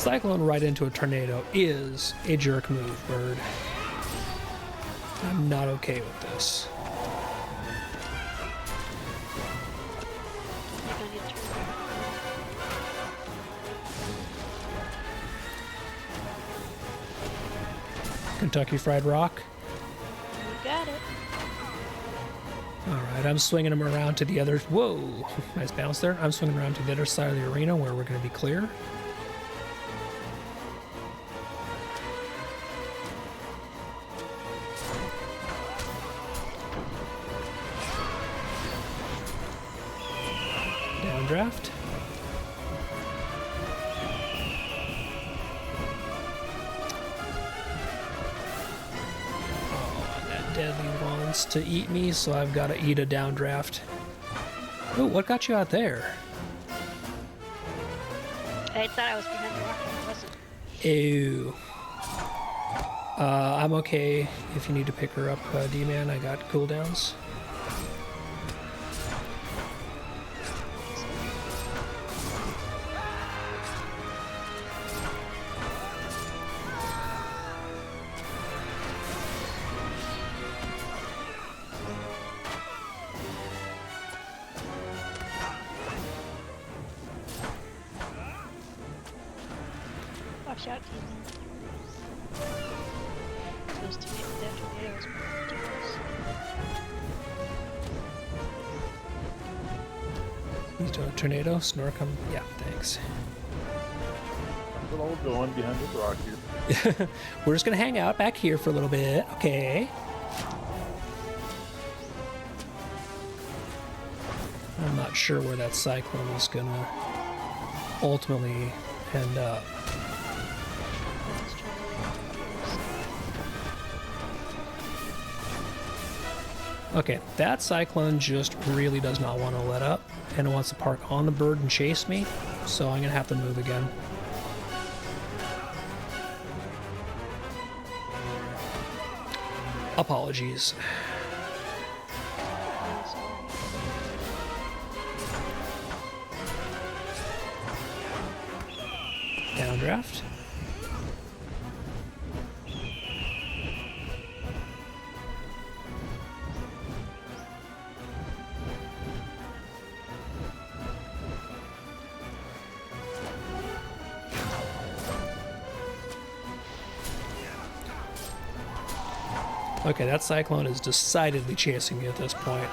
Cyclone right into a tornado is a jerk move, Bird. I'm not okay with this. You're gonna need to turn around. Kentucky Fried Rock. You got it. Alright, I'm swinging him around to the other... Whoa! Nice bounce there. I'm swinging around to the other side of the arena where we're going to be clear. Downdraft. Deadly wants to eat me, so I've got to eat a downdraft. Oh, what got you out there? I thought I was behind the rock, but I wasn't. Ew. I'm okay if you need to pick her up, D-Man. I got cooldowns. Watch out, Demon. Supposed to make that tornado was ridiculous. He's doing a tornado. Snore come. Yeah, thanks. That's what I'm going behind this rock here. We're just gonna hang out back here for a little bit, okay? I'm not sure where that cyclone is gonna ultimately end up. Let's try to Okay, that cyclone just really does not want to let up, and it wants to park on the bird and chase me, so I'm gonna have to move again. Apologies. Downdraft. Okay, that cyclone is decidedly chasing me at this point.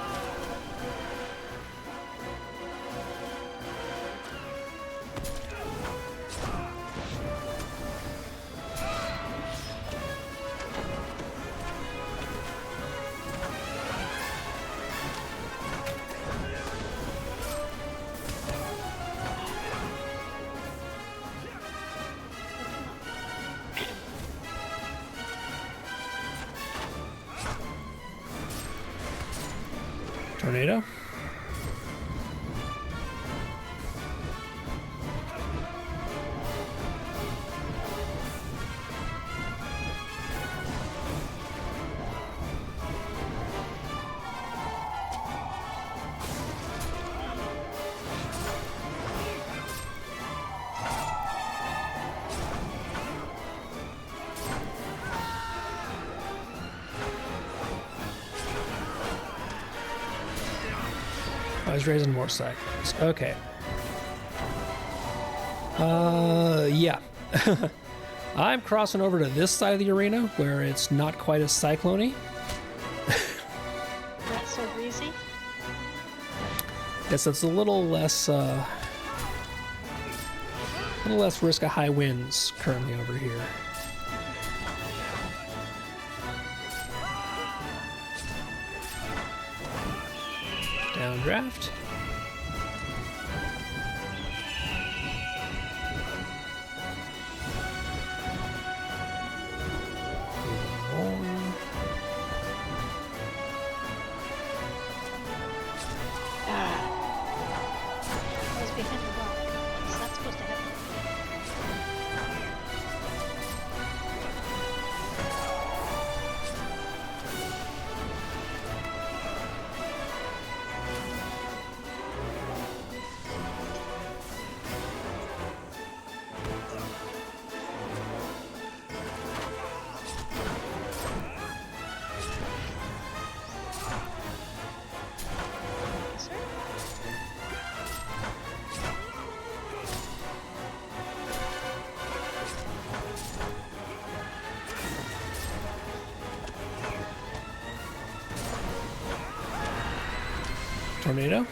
Tornado. I was raising more cyclones. Okay. Yeah. I'm crossing over to this side of the arena where it's not quite as cyclone-y. not so breezy. Guess it's a little less risk of high winds currently over here. Downdraft. I was behind the rock. It's not supposed to happen. Tornado.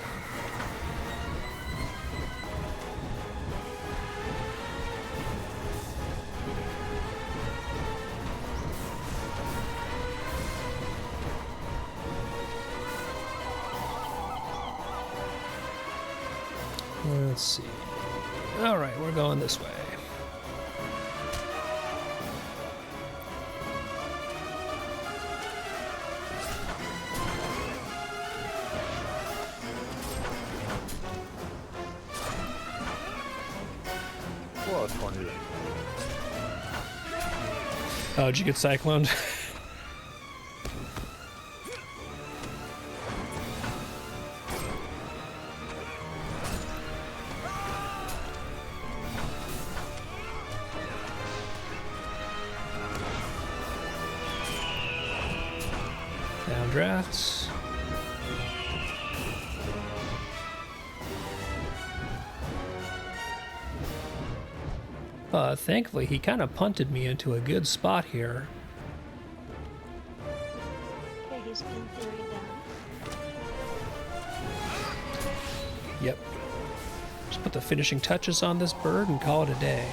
Let's see. All right, we're going this way. Well, it's funny. Oh, did you get cycloned? Downdrafts. Thankfully, he kind of punted me into a good spot here. Okay, he's in theory down. Yep. Just put the finishing touches on this bird and call it a day.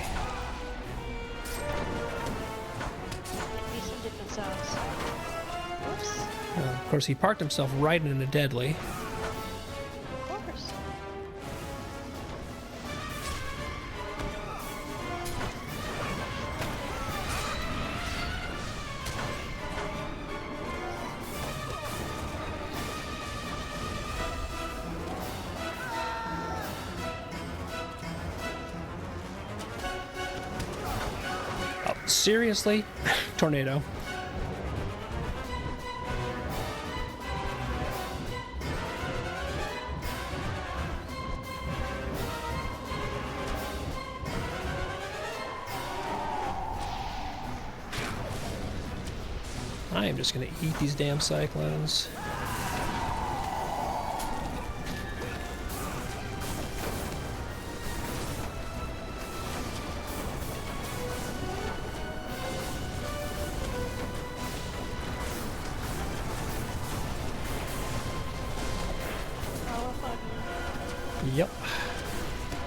Maybe some different sauce. Whoops. Of course, he parked himself right in a deadly. Of course. Oh, seriously? Tornado. I am just gonna eat these damn cyclones. All up on you. Yep.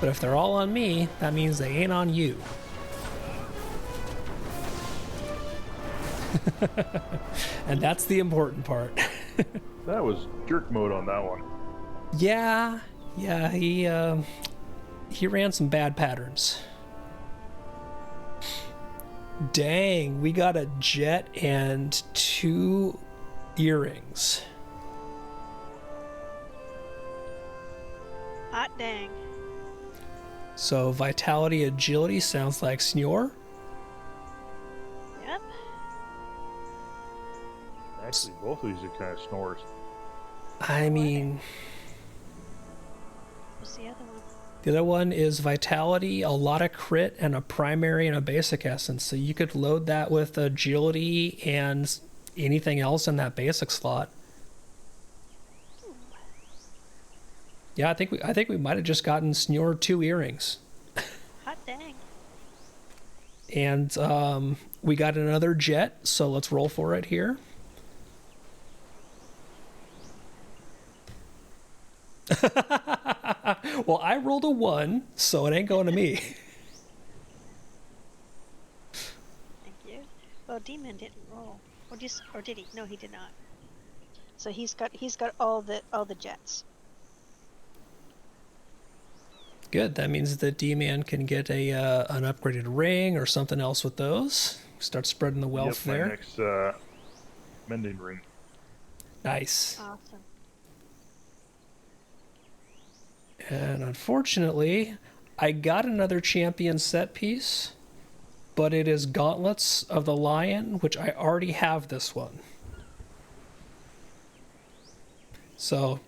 But if they're all on me, that means they ain't on you. And that's the important part. That was jerk mode on that one. Yeah, he ran some bad patterns. Dang, we got a jet and 2 earrings. Hot dang. So vitality, agility sounds like Snore. Yep. Actually, both of these are kind of snores. I mean, What's the other one? the other one is vitality, a lot of crit, and a primary and a basic essence. So you could load that with agility and anything else in that basic slot. Yeah, I think we might have just gotten Snore 2 earrings. Hot dang. And we got another jet, so let's roll for it here. Well, I rolled a 1, so it ain't going to me. Thank you. Well, Demon didn't roll. Or did he? No, he did not. So he's got all the jets. Good. That means that D-Man can get a an upgraded ring or something else with those. Start spreading the wealth Yep, there. my next mending ring. Nice. Awesome. And unfortunately, I got another champion set piece, but it is Gauntlets of the Lion, which I already have this one. So,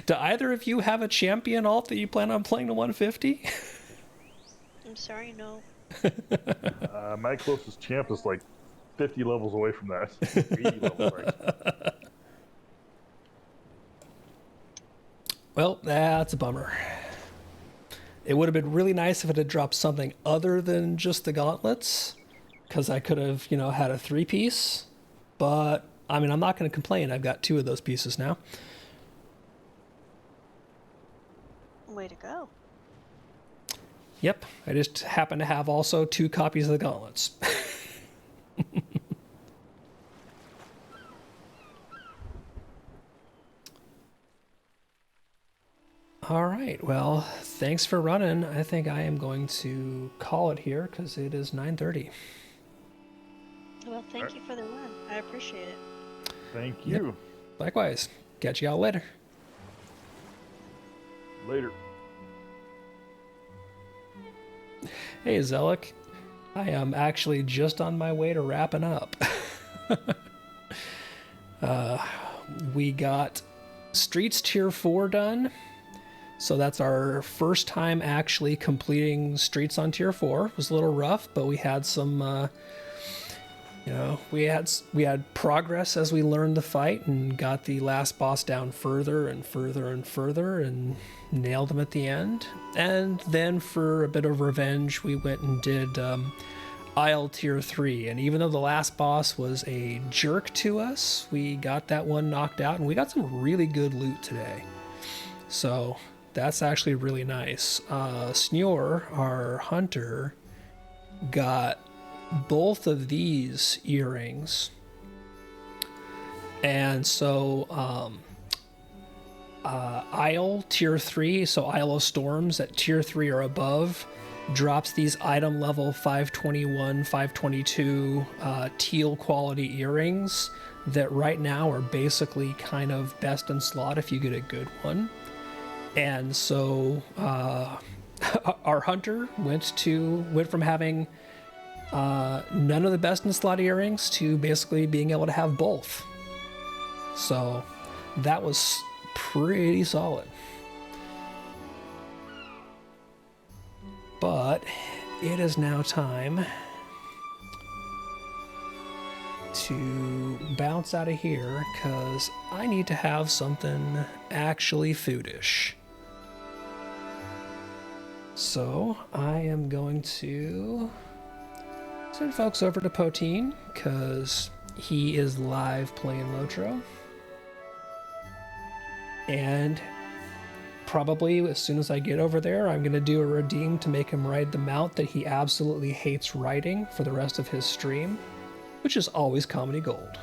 do either of you have a champion alt that you plan on playing to 150? I'm sorry, no. My closest champ is like 50 levels away from that. 80 levels, right? Well, that's a bummer. It would have been really nice if it had dropped something other than just the gauntlets, because I could have, had a 3-piece. But, I mean, I'm not going to complain. I've got 2 of those pieces now. Way to go. Yep, I just happen to have also 2 copies of the gauntlets. All right, well, thanks for running. I think I am going to call it here because it is 9:30. Well, thank you for the run. I appreciate it. Thank you. Likewise. Catch y'all later. Later. Hey, Zelik. I am actually just on my way to wrapping up. We got Streets Tier 4 done. So that's our first time actually completing Streets on Tier 4. It was a little rough, but we had some, we had progress as we learned the fight and got the last boss down further and further and further and nailed him at the end. And then for a bit of revenge, we went and did Isle Tier 3. And even though the last boss was a jerk to us, we got that one knocked out and we got some really good loot today. So that's actually really nice. Snore, our hunter, got both of these earrings. And so Isle Tier 3, so Isle of Storms at Tier 3 or above, drops these item level 521, 522 teal quality earrings that right now are basically kind of best in slot if you get a good one. And so our hunter went from having none of the best in slot earrings to basically being able to have both. So that was pretty solid. But it is now time to bounce out of here because I need to have something actually foodish. So I am going to send folks over to Poteen because he is live playing Lotro. And probably as soon as I get over there, I'm going to do a redeem to make him ride the mount that he absolutely hates riding for the rest of his stream, which is always comedy gold.